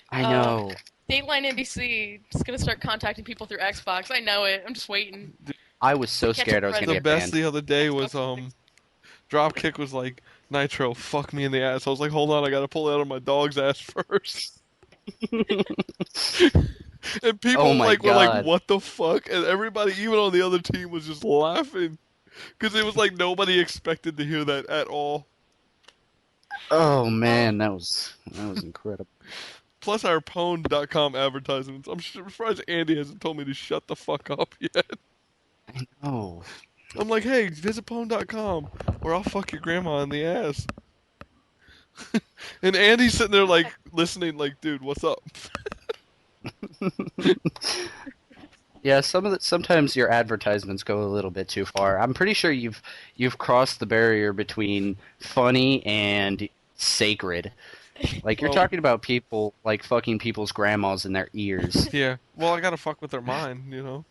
I know. Dateline NBC is going to start contacting people through Xbox. I know it. I'm just waiting. I was so scared I was going to get banned. The best the other day was, Dropkick was like, Nitro, fuck me in the ass. I was like, hold on, I got to pull it out of my dog's ass first. And people were like, what the fuck? And everybody, even on the other team, was just laughing. Because it was like nobody expected to hear that at all. Oh man, that was incredible. Plus our pwn.com advertisements. I'm surprised Andy hasn't told me to shut the fuck up yet. I know. I'm like, hey, visit pwn.com or I'll fuck your grandma in the ass. And Andy's sitting there like listening like, dude, what's up? Yeah, sometimes your advertisements go a little bit too far. I'm pretty sure you've crossed the barrier between funny and sacred. Like, you're talking about people, like, fucking people's grandmas in their ears. Yeah. Well, I gotta fuck with their mind, you know?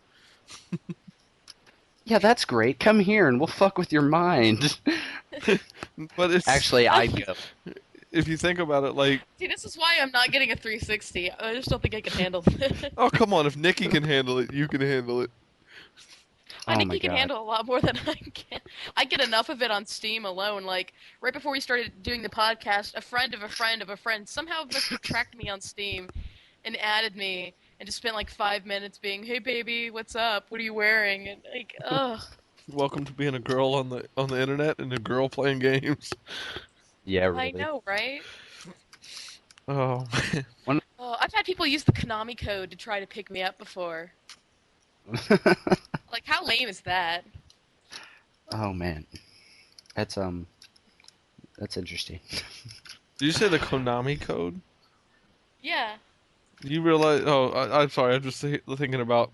Yeah, that's great. Come here and we'll fuck with your mind. But it's... Actually, I'd go. If you think about it, like... See, this is why I'm not getting a 360. I just don't think I can handle it. Oh, come on. If Nikki can handle it, you can handle it. I think he can handle a lot more than I can. I get enough of it on Steam alone. Like, right before we started doing the podcast, a friend of a friend of a friend somehow must have tracked me on Steam and added me and just spent like 5 minutes being, hey baby, what's up? What are you wearing? And like, ugh. Welcome to being a girl on the internet and a girl playing games. Yeah, really. I know, right? Oh, man. I've had people use the Konami code to try to pick me up before. Like, how lame is that? Oh man, that's interesting. Did you say the Konami code? Yeah. You realize? Oh, I'm sorry. I'm just thinking about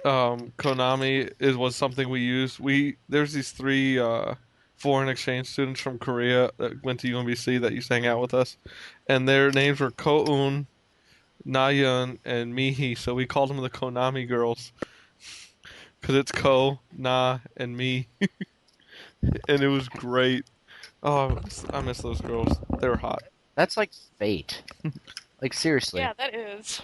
Konami was something we used. There's these 3 foreign exchange students from Korea that went to UMBC that used to hang out with us, and their names were Ko-un, Nayun, and Mihi. So we called them the Konami girls. because it's Ko, Na, and me, and it was great. Oh, I miss those girls. They were hot. That's like fate. Like, seriously. Yeah, that is.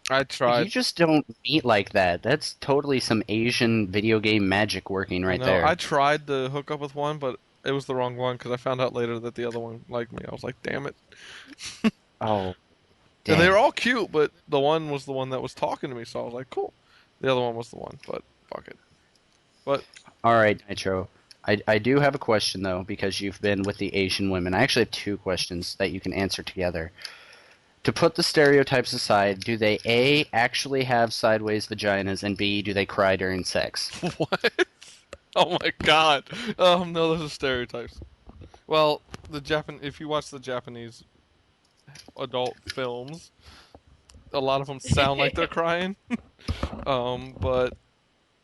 I tried. You just don't meet like that. That's totally some Asian video game magic working right there. I tried to hook up with one, but it was the wrong one because I found out later that the other one liked me. I was like, damn it. Oh, dang. And they were all cute, but the one was the one that was talking to me, so I was like, cool. The other one was the one, but fuck it. But all right, Nitro. I do have a question, though, because you've been with the Asian women. I actually have 2 questions that you can answer together. To put the stereotypes aside, do they A, actually have sideways vaginas, and B, do they cry during sex? What? Oh my god. No, those are stereotypes. Well, if you watch the Japanese adult films, a lot of them sound like they're crying. But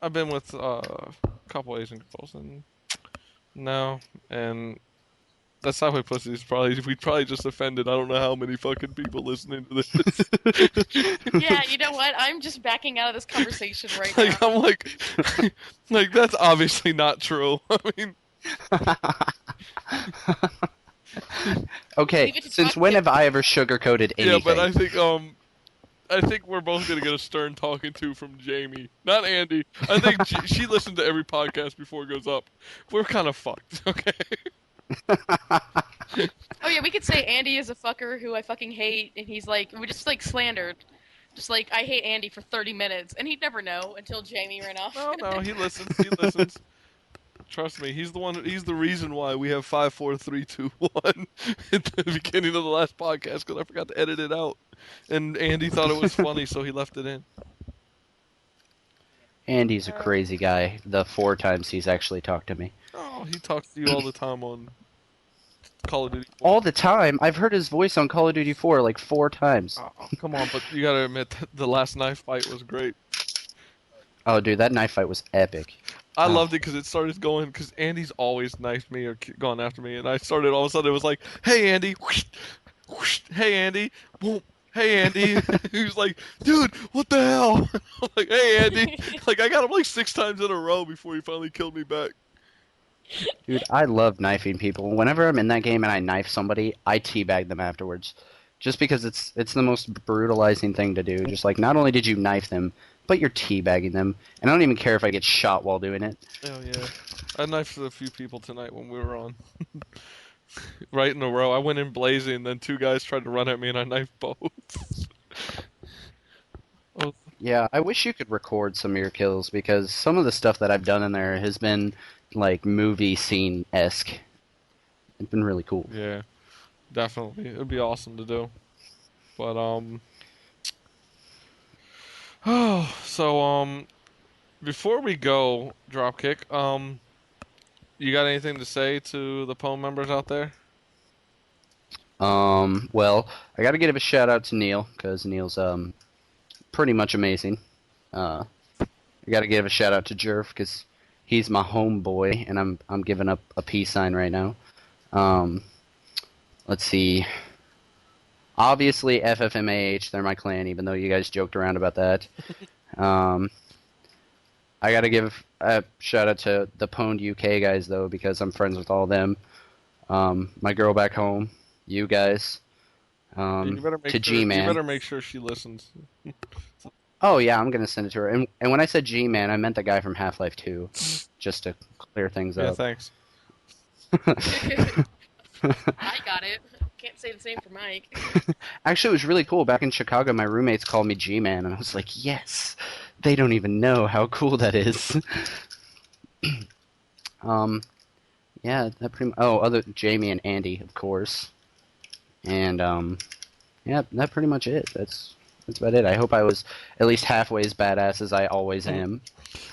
I've been with a couple Asian girls, and no, and that's how we pussies we probably just offended I don't know how many fucking people listening to this. Yeah, you know what? I'm just backing out of this conversation right like, now. I'm like that's obviously not true. I mean, okay, since when have I ever sugarcoated anything? Yeah, but I think we're both gonna get a stern talking to from Jamie, not Andy. I think she listened to every podcast before it goes up. We're kind of fucked, okay? Oh yeah, we could say Andy is a fucker who I fucking hate, and he's like, we just like slandered. Just like, I hate Andy for 30 minutes, and he'd never know until Jamie ran off. No, he listens. Trust me, he's the reason why we have 5, 4, 3, 2, 1 at the beginning of the last podcast, because I forgot to edit it out. And Andy thought it was funny, so he left it in. Andy's a crazy guy, the 4 times he's actually talked to me. Oh, he talks to you all the time on Call of Duty 4. All the time? I've heard his voice on Call of Duty 4 like 4 times. Oh, come on, but you gotta admit, the last knife fight was great. Oh, dude, that knife fight was epic. I loved it because it started going, because Andy's always knifed me or gone after me, and I started, all of a sudden, it was like, hey, Andy, whoosh, whoosh, hey, Andy, boom, hey, Andy. He was like, dude, what the hell? I'm like, hey, Andy. Like, I got him like 6 times in a row before he finally killed me back. Dude, I love knifing people. Whenever I'm in that game and I knife somebody, I teabag them afterwards. Just because it's the most brutalizing thing to do. Just like, not only did you knife them, but you're teabagging them. And I don't even care if I get shot while doing it. Oh, yeah. I knifed a few people tonight when we were on. Right in a row. I went in blazing, then 2 guys tried to run at me, and I knifed both. Oh. Yeah, I wish you could record some of your kills, because some of the stuff that I've done in there has been, like, movie scene-esque. It's been really cool. Yeah, definitely. It would be awesome to do. But, before we go, Dropkick, you got anything to say to the poem members out there? Well, I gotta give a shout out to Neil, because Neil's, pretty much amazing. I gotta give a shout out to Jerv, because he's my homeboy, and I'm giving up a peace sign right now. Let's see. Obviously, FFMAH, they're my clan, even though you guys joked around about that. I gotta give a shout out to the Pwned UK guys, though, because I'm friends with all of them. My girl back home, you guys. To G-Man. You better make sure she listens. Oh, yeah, I'm gonna send it to her. And when I said G-Man, I meant the guy from Half-Life 2, just to clear things up. Yeah, thanks. I got it. Can't say the same for Mike. Actually, it was really cool. Back in Chicago, my roommates called me G-Man, and I was like, yes! They don't even know how cool that is. Yeah, that pretty much... Oh, other Jamie and Andy, of course. And, yeah, that's pretty much it. That's about it. I hope I was at least halfway as badass as I always am.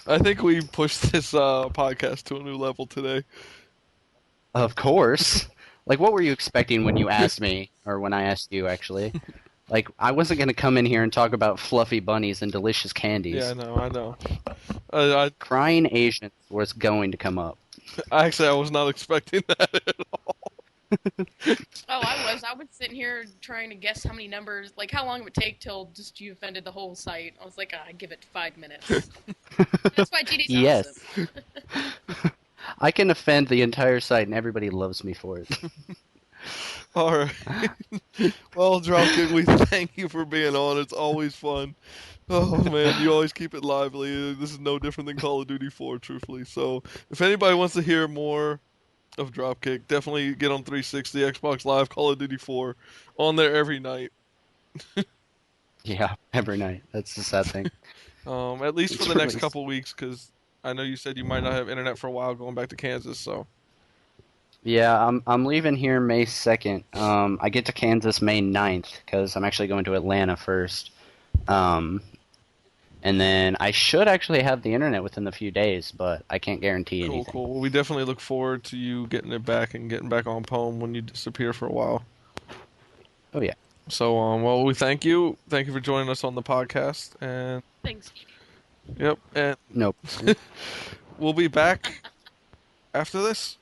I think we pushed this podcast to a new level today. Of course. Like, what were you expecting when you asked me, or when I asked you, actually? Like, I wasn't going to come in here and talk about fluffy bunnies and delicious candies. Yeah, I know. Crying Asians was going to come up. Actually, I was not expecting that at all. I was sitting here trying to guess how many numbers, like how long it would take till just you offended the whole site. I was like, I'd give it 5 minutes. That's why GD's Yes. awesome. I can offend the entire site and everybody loves me for it. All right. Well, Dropkick, we thank you for being on. It's always fun. Oh man, you always keep it lively. This is no different than Call of Duty 4, truthfully. So, if anybody wants to hear more of Dropkick, definitely get on 360, Xbox Live, Call of Duty 4, on there every night. Yeah, every night. That's the sad thing. At least for the next couple weeks, because I know you said you might not have internet for a while going back to Kansas. So. Yeah, I'm leaving here May 2nd. I get to Kansas May 9th because I'm actually going to Atlanta first. And then I should actually have the internet within a few days, but I can't guarantee anything. Cool. Well, we definitely look forward to you getting it back and getting back on Pome when you disappear for a while. Oh yeah. So, well, we thank you. Thank you for joining us on the podcast. And thanks. Yep. And nope. We'll be back after this.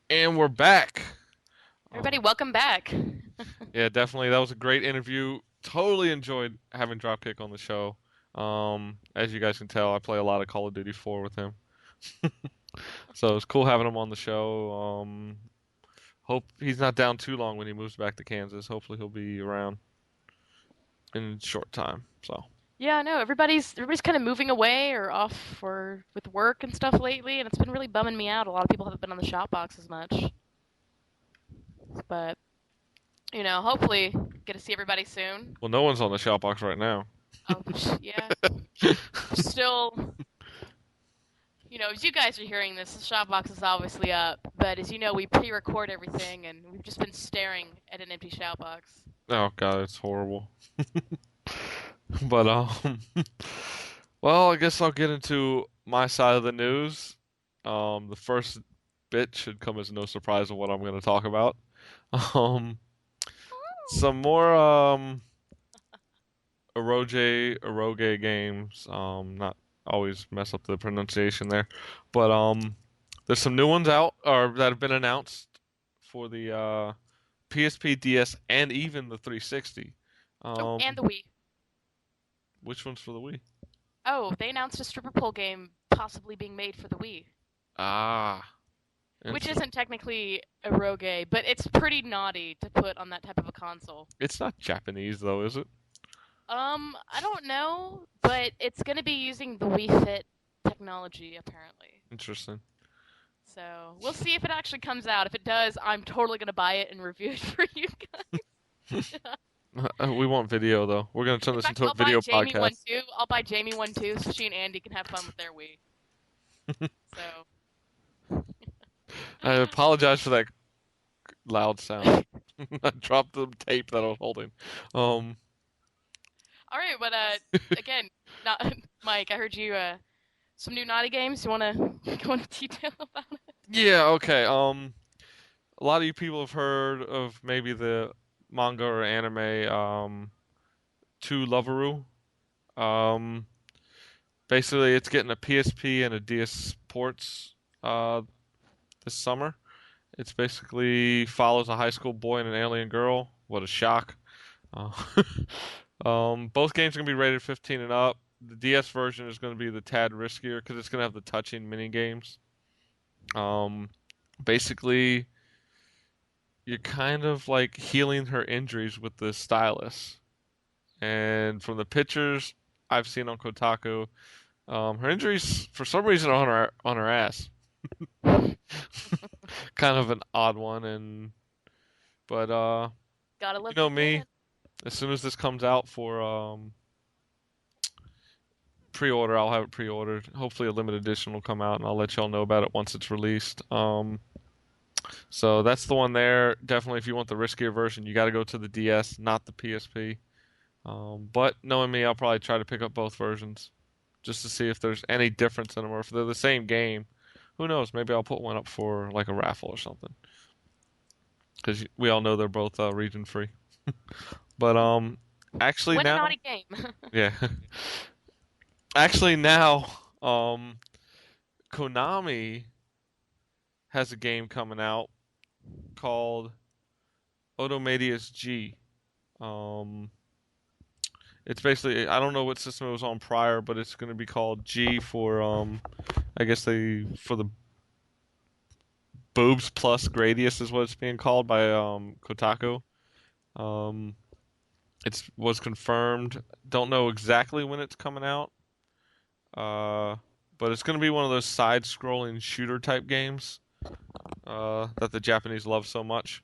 And we're back. Everybody, welcome back. Yeah, definitely. That was a great interview. Totally enjoyed having Dropkick on the show. As you guys can tell, I play a lot of Call of Duty 4 with him. So it's cool having him on the show. Hope he's not down too long when he moves back to Kansas. Hopefully he'll be around in a short time. So. Yeah, no, everybody's kind of moving away or off or with work and stuff lately, and it's been really bumming me out. A lot of people haven't been on the shop box as much. But, hopefully get to see everybody soon. Well, no one's on the shop box right now. Oh, yeah. Still, as you guys are hearing this, the shop box is obviously up. But as you know, we pre-record everything, and we've just been staring at an empty shop box. Oh, God, it's horrible. But, well, I guess I'll get into my side of the news. The first bit should come as no surprise of what I'm going to talk about. Some more, AggroGamer games. Not always mess up the pronunciation there. But, there's some new ones out, or that have been announced for the, PSP, DS, and even the 360. And the Wii. Which one's for the Wii? Oh, they announced a stripper pole game possibly being made for the Wii. Ah. Which isn't technically AggroGamer, but it's pretty naughty to put on that type of a console. It's not Japanese, though, is it? I don't know, but it's going to be using the Wii Fit technology, apparently. Interesting. So, we'll see if it actually comes out. If it does, I'm totally going to buy it and review it for you guys. We want video, though. We're going to turn this into a video podcast. I'll buy Jamie one, too, so she and Andy can have fun with their Wii. So. I apologize for that loud sound. I dropped the tape that I was holding. All right, but again, Mike, I heard you some new naughty games. You want to go into detail about it? Yeah. Okay. A lot of you people have heard of maybe the manga or anime To Loveru. Basically, it's getting a PSP and a DS ports this summer. It's basically follows a high school boy and an alien girl. What a shock. Both games are going to be rated 15 and up. The DS version is going to be the tad riskier because it's going to have the touching mini games. basically you're kind of like healing her injuries with the stylus. And from the pictures I've seen on Kotaku, her injuries for some reason are on her ass. Kind of an odd one, but Gotta you love know me. Japan. As soon as this comes out for pre-order, I'll have it pre-ordered. Hopefully, a limited edition will come out, and I'll let y'all know about it once it's released. So that's the one there. Definitely, if you want the riskier version, you got to go to the DS, not the PSP. But knowing me, I'll probably try to pick up both versions just to see if there's any difference in them or if they're the same game. Who knows? Maybe I'll put one up for like a raffle or something. Because we all know they're both region free. But actually When a now, naughty game. yeah. Actually now, Konami has a game coming out called Odomadius G. Um, it's basically I don't know what system it was on prior, but it's going to be called G for I guess for the boobs plus Gradius is what it's being called by Kotaku. Um, it was confirmed. Don't know exactly when it's coming out. But it's going to be one of those side-scrolling shooter type games that the Japanese love so much.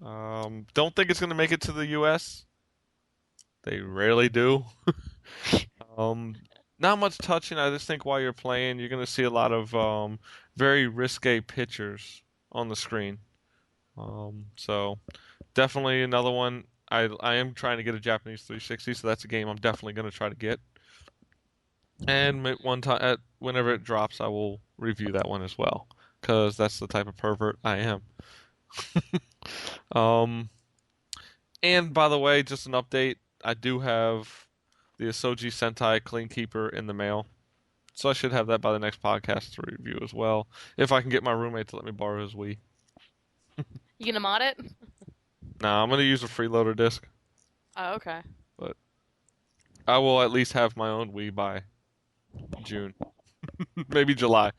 Don't think it's going to make it to the U.S. They rarely do. Not much touching. I just think while you're playing, you're going to see a lot of very risque pictures on the screen. So definitely another one. I am trying to get a Japanese 360, so that's a game I'm definitely going to try to get. And one time, whenever it drops, I will review that one as well, because that's the type of pervert I am. And by the way, just an update. I do have the Asoji Sentai Clean Keeper in the mail, so I should have that by the next podcast to review as well, if I can get my roommate to let me borrow his Wii. You gonna mod it? Nah, I'm gonna use a freeloader disc. Oh, okay. But I will at least have my own Wii by June, maybe July.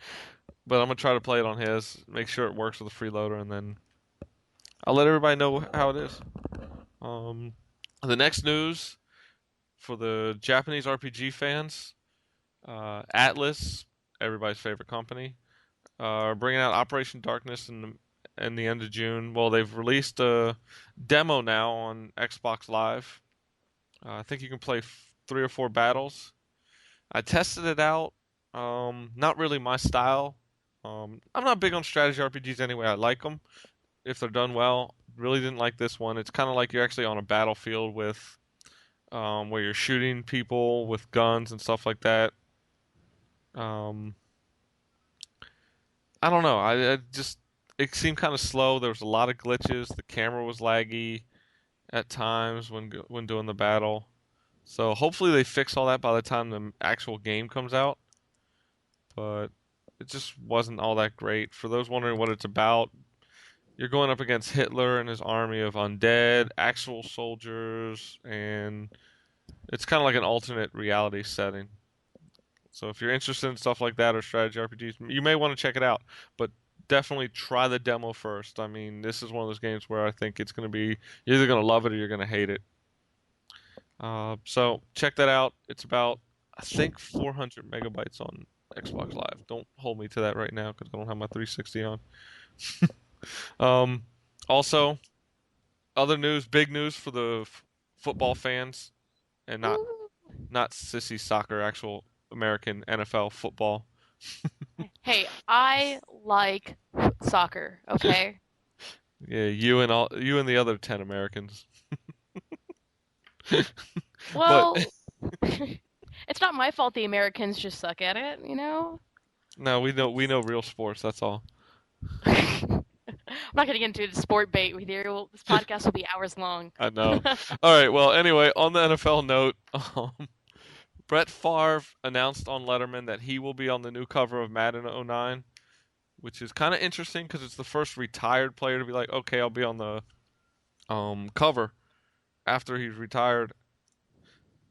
But I'm gonna try to play it on his, make sure it works with the freeloader, and then I'll let everybody know how it is. The next news for the Japanese RPG fans, Atlas, everybody's favorite company, are bringing out Operation Darkness in the end of June. Well, they've released a demo now on Xbox Live. I think you can play 3 or 4 battles. I tested it out. Not really my style. I'm not big on strategy RPGs anyway. I like them if they're done well. Really didn't like this one. It's kind of like you're actually on a battlefield with where you're shooting people with guns and stuff like that. I don't know. I just it seemed kind of slow. There was a lot of glitches. The camera was laggy at times when doing the battle. So hopefully they fix all that by the time the actual game comes out. But it just wasn't all that great. For those wondering what it's about, you're going up against Hitler and his army of undead, actual soldiers, and it's kind of like an alternate reality setting. So if you're interested in stuff like that or strategy RPGs, you may want to check it out. But definitely try the demo first. I mean, this is one of those games where I think it's going to be you're either going to love it or you're going to hate it. So check that out. It's about I think 400 megabytes on Xbox Live. Don't hold me to that right now because I don't have my 360 on. Also, other news, big news for the football fans, and not sissy soccer, actual American NFL football. Hey, I like soccer. Okay. Yeah, you and the other 10 Americans. Well, it's not my fault the Americans just suck at it, you know? No, we know real sports, that's all. I'm not going to get into the sport bait with you. This podcast will be hours long. I know. All right, well, anyway, on the NFL note, Brett Favre announced on Letterman that he will be on the new cover of Madden '09, which is kind of interesting because it's the first retired player to be like, okay, I'll be on the cover after he's retired.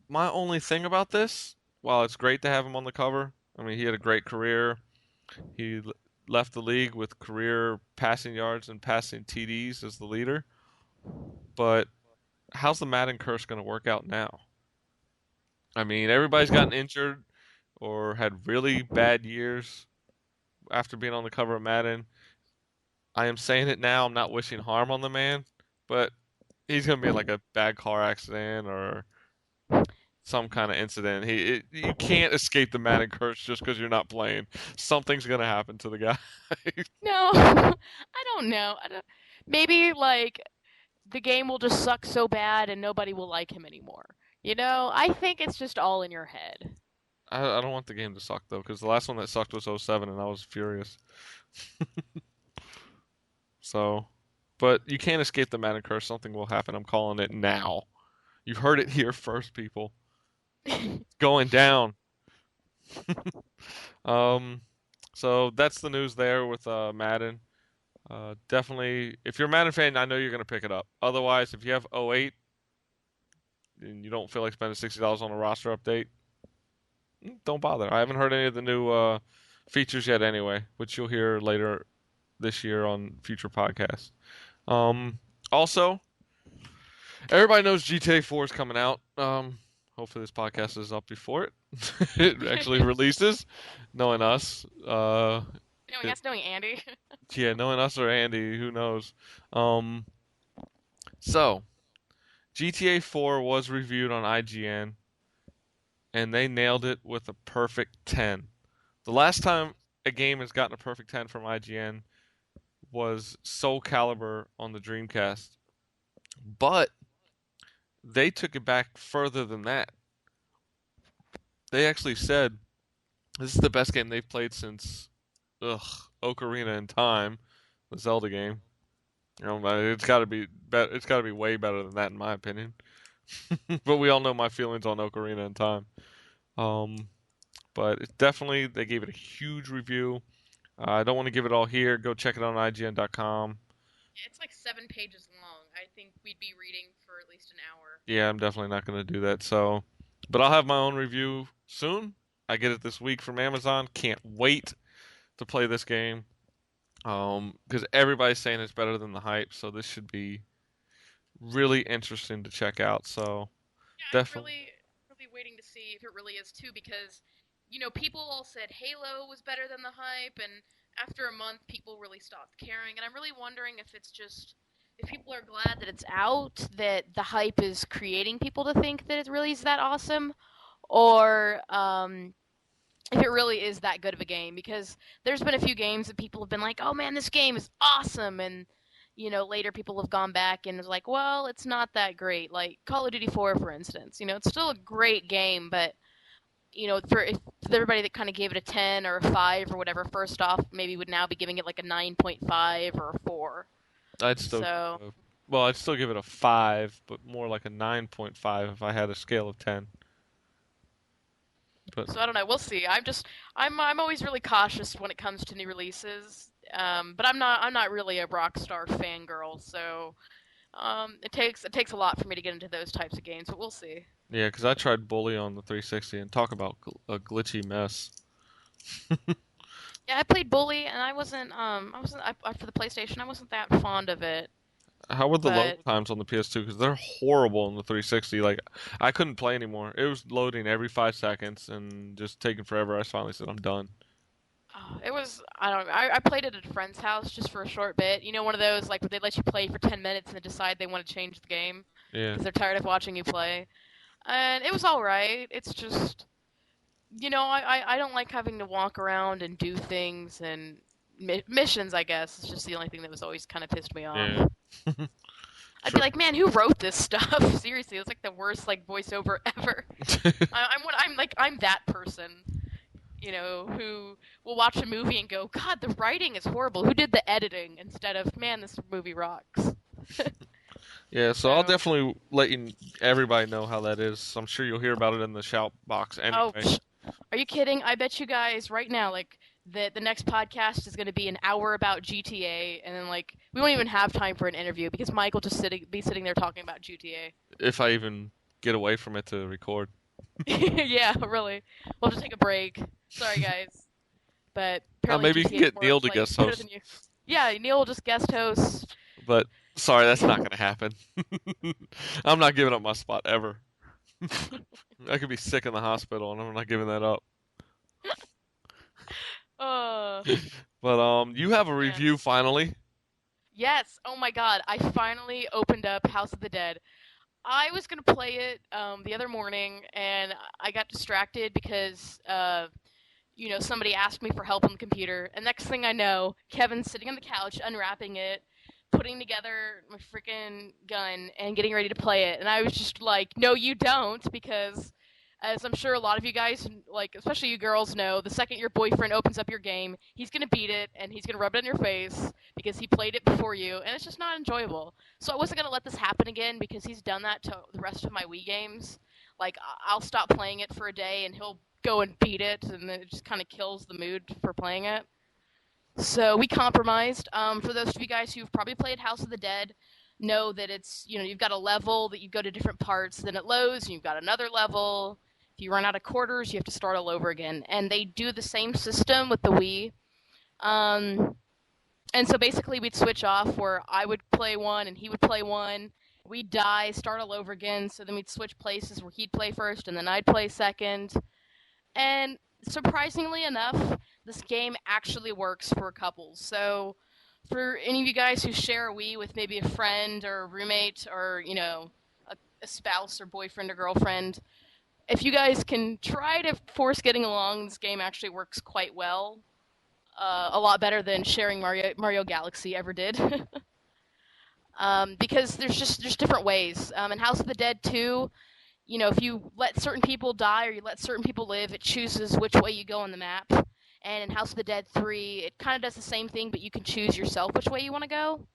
My only thing about this, while it's great to have him on the cover, I mean, he had a great career. He left the league with career passing yards and passing TDs as the leader. But how's the Madden curse going to work out now? I mean, everybody's gotten injured or had really bad years after being on the cover of Madden. I am saying it now. I'm not wishing harm on the man, but he's going to be in like a bad car accident or some kind of incident. You can't escape the Madden curse just because you're not playing. Something's going to happen to the guy. No, I don't know. Maybe like the game will just suck so bad and nobody will like him anymore. I think it's just all in your head. I don't want the game to suck though, because the last one that sucked was 07, and I was furious. So, but you can't escape the Madden curse. Something will happen. I'm calling it now. You've heard it here first, people. Going down. So that's the news there with Madden. Definitely, if you're a Madden fan, I know you're going to pick it up. Otherwise, if you have 08 and you don't feel like spending $60 on a roster update, don't bother. I haven't heard any of the new features yet anyway, which you'll hear later this year on future podcasts. Also, everybody knows GTA 4 is coming out. Hopefully this podcast is up before it actually releases, knowing us. Knowing Andy. Yeah, knowing us or Andy, who knows. So, GTA 4 was reviewed on IGN, and they nailed it with a perfect 10. The last time a game has gotten a perfect 10 from IGN was Soul Calibur on the Dreamcast. But they took it back further than that. They actually said this is the best game they've played since Ocarina in Time, the Zelda game. It's got to be it's got to be way better than that in my opinion. But we all know my feelings on Ocarina in Time. But it's definitely, they gave it a huge review. I don't want to give it all here. Go check it out on IGN.com. It's like 7 pages long. I think we'd be reading for at least an hour. Yeah, I'm definitely not going to do that. So, but I'll have my own review soon. I get it this week from Amazon. Can't wait to play this game. Because everybody's saying it's better than the hype. So this should be really interesting to check out. So, yeah, definitely. I'm really waiting to see if it really is too, because people all said Halo was better than the hype, and after a month, people really stopped caring. And I'm really wondering if it's just, if people are glad that it's out, that the hype is creating people to think that it really is that awesome, or if it really is that good of a game. Because there's been a few games that people have been like, oh man, this game is awesome, and later people have gone back and is like, well, it's not that great. Like Call of Duty 4, for instance. It's still a great game, but for everybody that kind of gave it a 10 or a 5 or whatever, first off, maybe would now be giving it like a 9.5 or a 4. I'd still give it a 5, but more like a 9.5 if I had a scale of 10. But so I don't know. We'll see. I'm always really cautious when it comes to new releases. But I'm not really a Rockstar fangirl, so it takes a lot for me to get into those types of games. But we'll see. Yeah, because I tried Bully on the 360 and talk about a glitchy mess. Yeah, I played Bully and I wasn't for the PlayStation. I wasn't that fond of it. How were the load times on the PS2? Because they're horrible on the 360. Like, I couldn't play anymore. It was loading every 5 seconds and just taking forever. I finally said, I'm done. It was, I don't know. I played it at a friend's house just for a short bit. One of those, like, where they let you play for 10 minutes and then decide they want to change the game. Yeah. Because they're tired of watching you play. And it was alright. It's just, I don't like having to walk around and do things and missions, I guess. It's just the only thing that was always kind of pissed me off. Yeah. I'd be like, man, who wrote this stuff? Seriously, it's like the worst voiceover ever. I'm that person, who will watch a movie and go, God, the writing is horrible. Who did the editing? Instead of, man, this movie rocks. Yeah, so I'll definitely let everybody know how that is. I'm sure you'll hear about it in the shout box anyway. Oh, are you kidding? I bet you guys right now, the next podcast is going to be an hour about GTA, and then we won't even have time for an interview because Mike will just be sitting there talking about GTA. If I even get away from it to record. Yeah, really. We'll just take a break. Sorry, guys. but apparently maybe you can get Neil to like, guest host. Yeah, Neil will just guest host. But sorry, that's not going to happen. I'm not giving up my spot ever. I could be sick in the hospital, and I'm not giving that up. But you have a review finally. Yes. Oh my God, I finally opened up House of the Dead. I was gonna play it the other morning, and I got distracted because somebody asked me for help on the computer, and next thing I know, Kevin's sitting on the couch unwrapping it, putting together my freaking gun, and getting ready to play it, and I was just like, no, you don't, because as I'm sure a lot of you guys, like especially you girls, know, the second your boyfriend opens up your game, he's gonna beat it and he's gonna rub it in your face because he played it before you, and it's just not enjoyable. So I wasn't gonna let this happen again because he's done that to the rest of my Wii games. Like I'll stop playing it for a day and he'll go and beat it, and then it just kind of kills the mood for playing it. So we compromised. For those of you guys who've probably played House of the Dead, know that it's you've got a level that you go to different parts, then it loads, and you've got another level. If you run out of quarters, you have to start all over again. And they do the same system with the Wii. And so basically we'd switch off where I would play one and he would play one. We'd die, start all over again, so then we'd switch places where he'd play first and then I'd play second. And surprisingly enough, this game actually works for couples. So for any of you guys who share a Wii with maybe a friend or a roommate or, a spouse or boyfriend or girlfriend, if you guys can try to force getting along, this game actually works quite well. A lot better than sharing Mario Galaxy ever did. Because there's different ways. In House of the Dead 2, if you let certain people die or you let certain people live, it chooses which way you go on the map. And in House of the Dead 3, it kind of does the same thing, but you can choose yourself which way you want to go.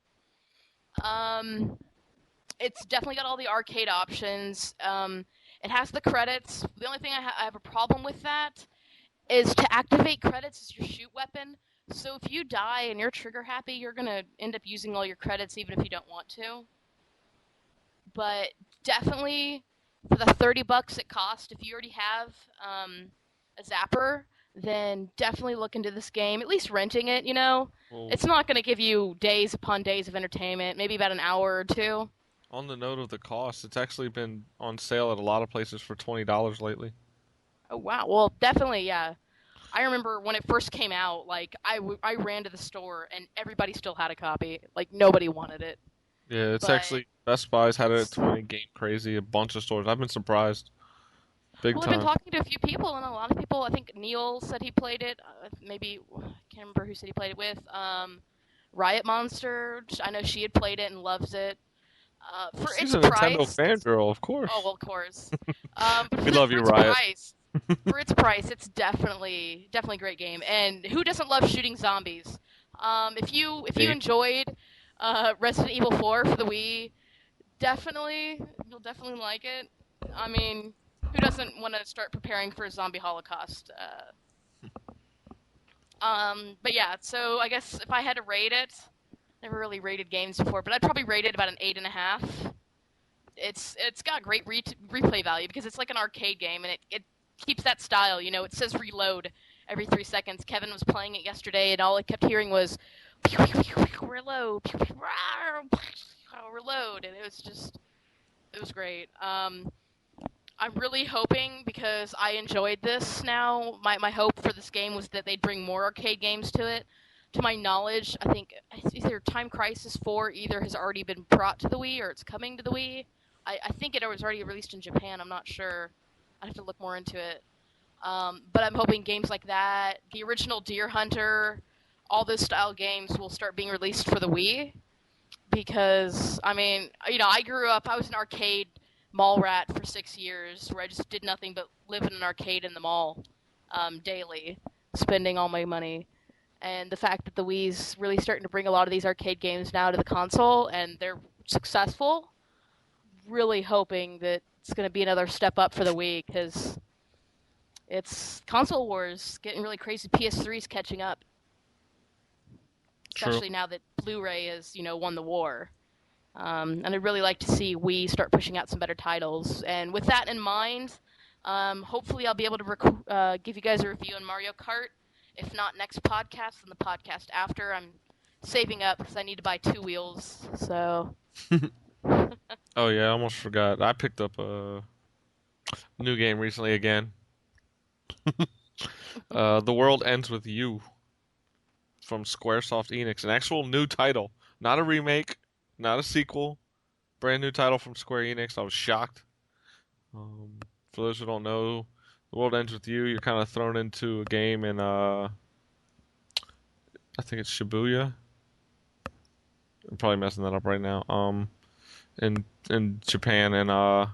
It's definitely got all the arcade options. It has the credits. The only thing I have a problem with that is to activate credits as your shoot weapon. So if you die and you're trigger happy, you're going to end up using all your credits even if you don't want to. But definitely for the $30 it costs, if you already have a zapper, then definitely look into this game, at least renting it, Well, it's not going to give you days upon days of entertainment, maybe about an hour or two. On the note of the cost, it's actually been on sale at a lot of places for $20 lately. Oh, wow. Well, definitely, yeah. I remember when it first came out, like, I ran to the store and everybody still had a copy. Like, nobody wanted it. Yeah, it's actually, Best Buy's had it at 20, Game Crazy, a bunch of stores. I've been surprised. Big time. I've been talking to a few people, and a lot of people, I think Neil said he played it. Maybe, I can't remember who said he played it with. Riot Monster, I know she had played it and loves it. For She's its a price, Nintendo fangirl, of course. Oh, well, of course. We love you, Riot. For its price, it's definitely a great game. And who doesn't love shooting zombies? If you enjoyed Resident Evil 4 for the Wii, you'll definitely like it. I mean, who doesn't want to start preparing for a zombie holocaust? But yeah, so I guess if I had to rate it, never really rated games before, but I'd probably rate it about an 8.5. It's got great replay value because it's like an arcade game, and it keeps that style. It says reload every 3 seconds. Kevin was playing it yesterday, and all I kept hearing was reload, reload, and it was great. I'm really hoping, because I enjoyed this now, my hope for this game was that they'd bring more arcade games to it. To my knowledge, I think either Time Crisis 4 either has already been brought to the Wii or it's coming to the Wii. I think it was already released in Japan, I'm not sure. I'd have to look more into it. But I'm hoping games like that, the original Deer Hunter, all those style games will start being released for the Wii. Because, I mean, I grew up, I was an arcade mall rat for 6 years, where I just did nothing but live in an arcade in the mall daily, spending all my money. And the fact that the Wii's really starting to bring a lot of these arcade games now to the console, and they're successful, really hoping that it's going to be another step up for the Wii, because it's console wars getting really crazy. PS3's catching up, especially now that Blu-ray has, won the war. And I'd really like to see Wii start pushing out some better titles. And with that in mind, hopefully I'll be able to give you guys a review on Mario Kart If not next podcast, then the podcast after. I'm saving up because I need to buy 2 wheels. So. Oh yeah, I almost forgot. I picked up a new game recently again. The World Ends With You from Squaresoft Enix, an actual new title, not a remake, not a sequel, brand new title from Square Enix. I was shocked. For those who don't know, The World Ends With You. You're kind of thrown into a game in I think it's Shibuya. I'm probably messing that up right now. In Japan, and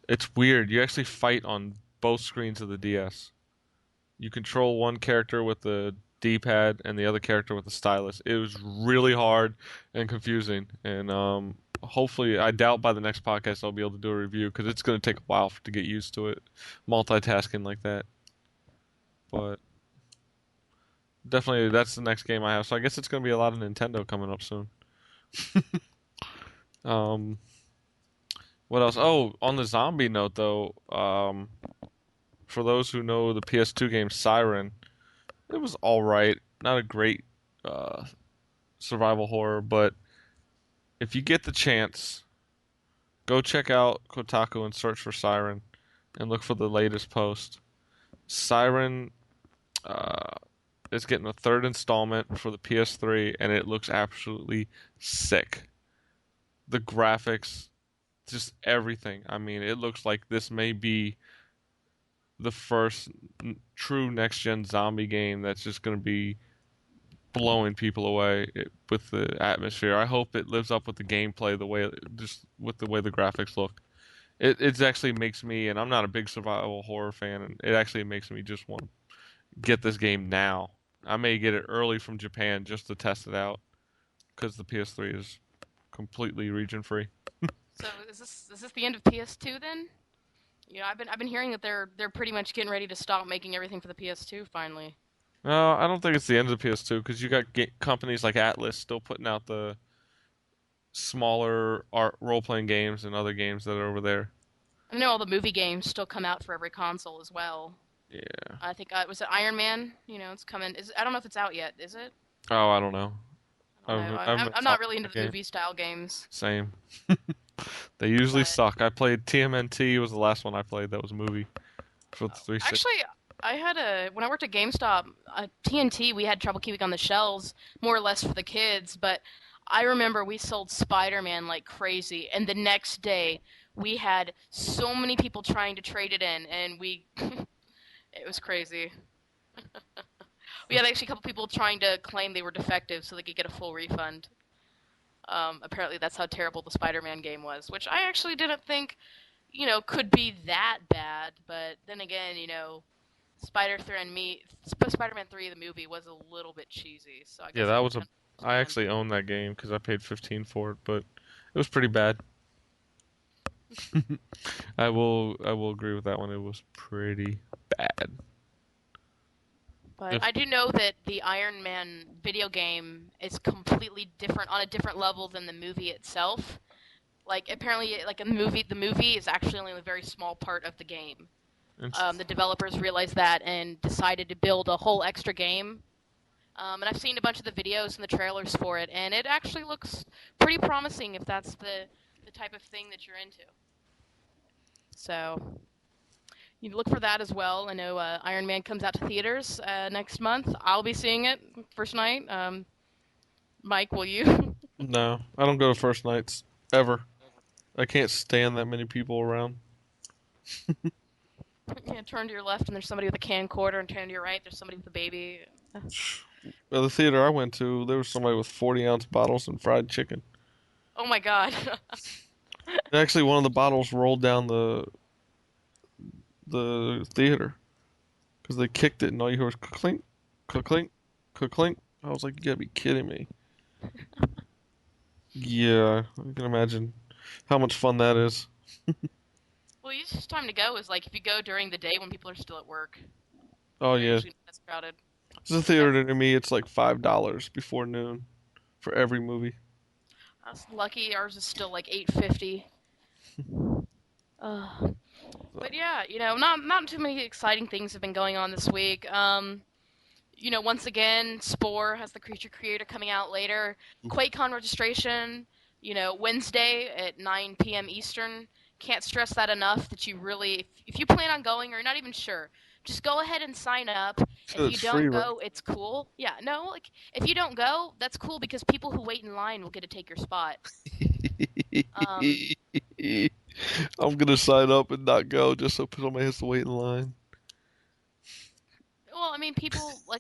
it's weird. You actually fight on both screens of the DS. You control one character with the D-pad and the other character with the stylus. It was really hard and confusing, and hopefully, I doubt by the next podcast I'll be able to do a review because it's going to take a while to get used to it, multitasking like that. But definitely, that's the next game I have. So I guess it's going to be a lot of Nintendo coming up soon. What else? Oh, on the zombie note, though, for those who know the PS2 game Siren, it was all right. Not a great survival horror, but if you get the chance, go check out Kotaku and search for Siren and look for the latest post. Siren is getting a 3rd installment for the PS3, and it looks absolutely sick. The graphics, just everything. I mean, it looks like this may be the first true next-gen zombie game that's just going to be blowing people away with the atmosphere. I hope it lives up with the gameplay, just with the way the graphics look. It actually makes me, and I'm not a big survival horror fan, and it actually makes me just want to get this game now. I may get it early from Japan just to test it out, because the PS3 is completely region free. So is this the end of PS2 then? You know, I've been hearing that they're pretty much getting ready to stop making everything for the PS2 finally. No, I don't think it's the end of the PS2 because you got companies like Atlas still putting out the smaller role-playing games and other games that are over there. I know all the movie games still come out for every console as well. Yeah. I think was it Iron Man? You know, it's coming. I don't know if it's out yet. Is it? Oh, I don't know. I'm not really into the movie-style games. Same. They usually suck. I played TMNT. Was the last one I played that was a movie for the 360. Actually, when I worked at GameStop, TNT, we had trouble keeping on the shelves, more or less for the kids, but I remember we sold Spider-Man like crazy, and the next day we had so many people trying to trade it in, and it was crazy. We had actually a couple people trying to claim they were defective so they could get a full refund. Apparently that's how terrible the Spider-Man game was, which I actually didn't think, could be that bad, but then again, Spider-Man 3, the movie, was a little bit cheesy. So I guess I actually own that game because I paid $15 for it, but it was pretty bad. I will agree with that one. It was pretty bad. But I do know that the Iron Man video game is completely different, on a different level than the movie itself. Like, apparently, like in the movie is actually only a very small part of the game. The developers realized that and decided to build a whole extra game. And I've seen a bunch of the videos and the trailers for it, and it actually looks pretty promising if that's the type of thing that you're into. So you look for that as well. I know Iron Man comes out to theaters next month. I'll be seeing it first night. Mike, will you? No, I don't go to first nights ever. I can't stand that many people around. Yeah, turn to your left and there's somebody with a camcorder, and turn to your right, there's somebody with a baby. Well, the theater I went to, there was somebody with 40-ounce bottles and fried chicken. Oh my god. Actually, one of the bottles rolled down the theater because they kicked it, and all you hear was clink, clink, clink. I was like, you gotta be kidding me. Yeah, I can imagine how much fun that is. Well, the easiest time to go is like if you go during the day when people are still at work. Oh yeah. That's crowded. There's a theater near me. It's like $5 before noon for every movie. I was lucky. Ours is still like $8.50. But yeah, not too many exciting things have been going on this week. once again, Spore has the Creature Creator coming out later. Quakecon registration, Wednesday at 9 p.m. Eastern. Can't stress that enough that you really, if you plan on going or you're not even sure, just go ahead and sign up. So if you don't go, it's cool. Yeah, no, if you don't go, that's cool because people who wait in line will get to take your spot. I'm gonna sign up and not go just so somebody has to wait in line. Well, I mean,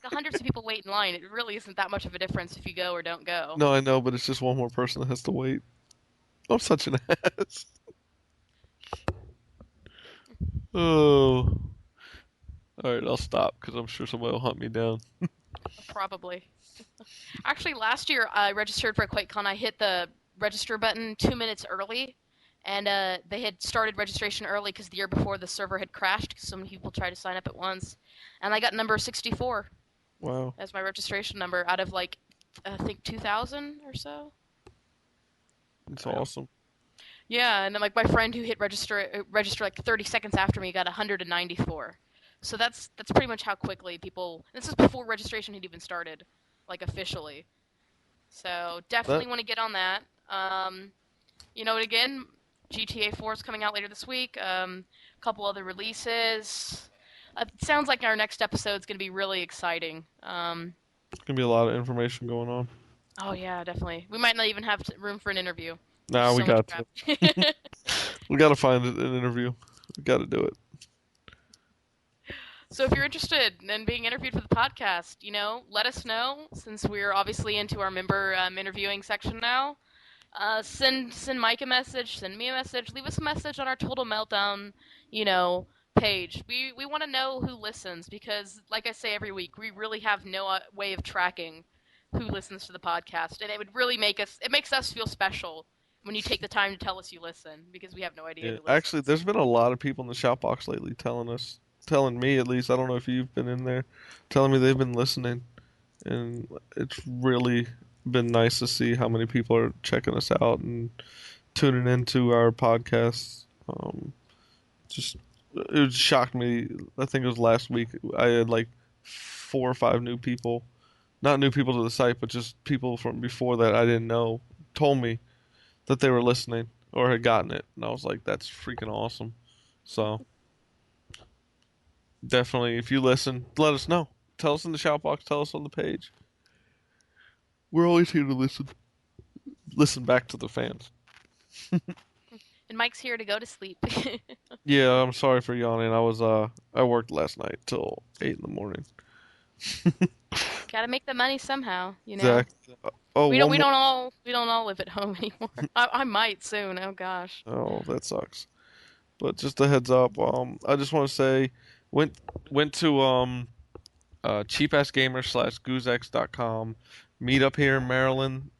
hundreds of people wait in line. It really isn't that much of a difference if you go or don't go. No, I know, but it's just one more person that has to wait. I'm such an ass. Oh. Alright, I'll stop because I'm sure somebody will hunt me down. Probably. Actually, last year I registered for QuakeCon. I hit the register button 2 minutes early, and they had started registration early because the year before the server had crashed because so many people tried to sign up at once. And I got number 64. Wow. As my registration number out of, I think 2,000 or so. That's awesome. Yeah, and then, my friend who hit register 30 seconds after me got 194. So that's pretty much how quickly people... This is before registration had even started, officially. So definitely want to get on that. And again, GTA 4 is coming out later this week. A couple other releases. It sounds like our next episode is going to be really exciting. It's going to be a lot of information going on. Oh, yeah, definitely. We might not even have room for an interview. Nah, we got to. We got to find an interview. We got to do it. So if you're interested in being interviewed for the podcast, let us know, since we're obviously into our member interviewing section now. Send Mike a message, send me a message, leave us a message on our Total Meltdown, page. We want to know who listens because, like I say every week, we really have no way of tracking who listens to the podcast, and it would really makes us feel special when you take the time to tell us you listen because we have no idea who listens. Actually, there's been a lot of people in the shout box lately telling me at least, I don't know if you've been in there, telling me they've been listening, and it's really been nice to see how many people are checking us out and tuning into our podcasts. It shocked me. I think it was last week. I had 4 or 5 new people, not new people to the site, but just people from before that I didn't know, told me that they were listening or had gotten it, and I was like, that's freaking awesome. So definitely, if you listen, let us know. Tell us in the shout box. Tell us on the page. We're always here to listen. Listen back to the fans. And Mike's here to go to sleep. Yeah, I'm sorry for yawning. I worked last night till 8 in the morning. Gotta make the money somehow, Exactly. We don't all live at home anymore. I might soon. Oh gosh. Oh, that sucks. But just a heads up. I just want to say, went to cheapassgamer/goozex.com meet up here in Maryland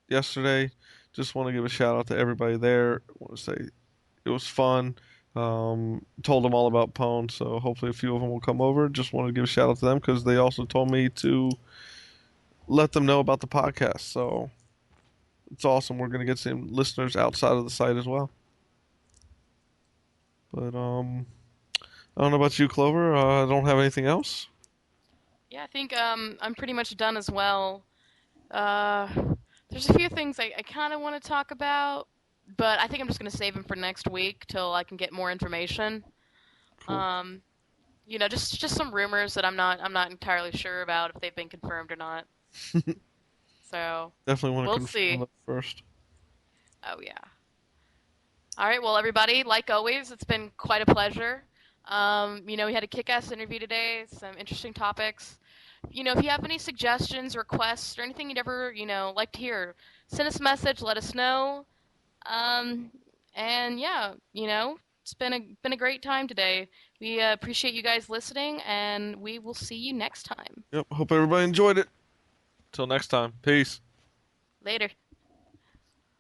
yesterday. Just want to give a shout out to everybody there. I want to say it was fun. Told them all about Pwn, so hopefully a few of them will come over. Just want to give a shout out to them because they also told me to let them know about the podcast. So it's awesome. We're going to get some listeners outside of the site as well. But I don't know about you, Clover. I don't have anything else. Yeah, I think I'm pretty much done as well. There's a few things I kind of want to talk about, but I think I'm just going to save them for next week till I can get more information. Cool. Just some rumors that I'm not entirely sure about if they've been confirmed or not. So definitely want to confirm see. That first. Oh yeah. All right, well everybody, like always, it's been quite a pleasure. We had a kick-ass interview today, some interesting topics. If you have any suggestions, requests, or anything you'd ever, like to hear, send us a message, let us know. And yeah, it's been a great time today. We appreciate you guys listening, and we will see you next time. Yep, hope everybody enjoyed it. Till next time, peace. Later.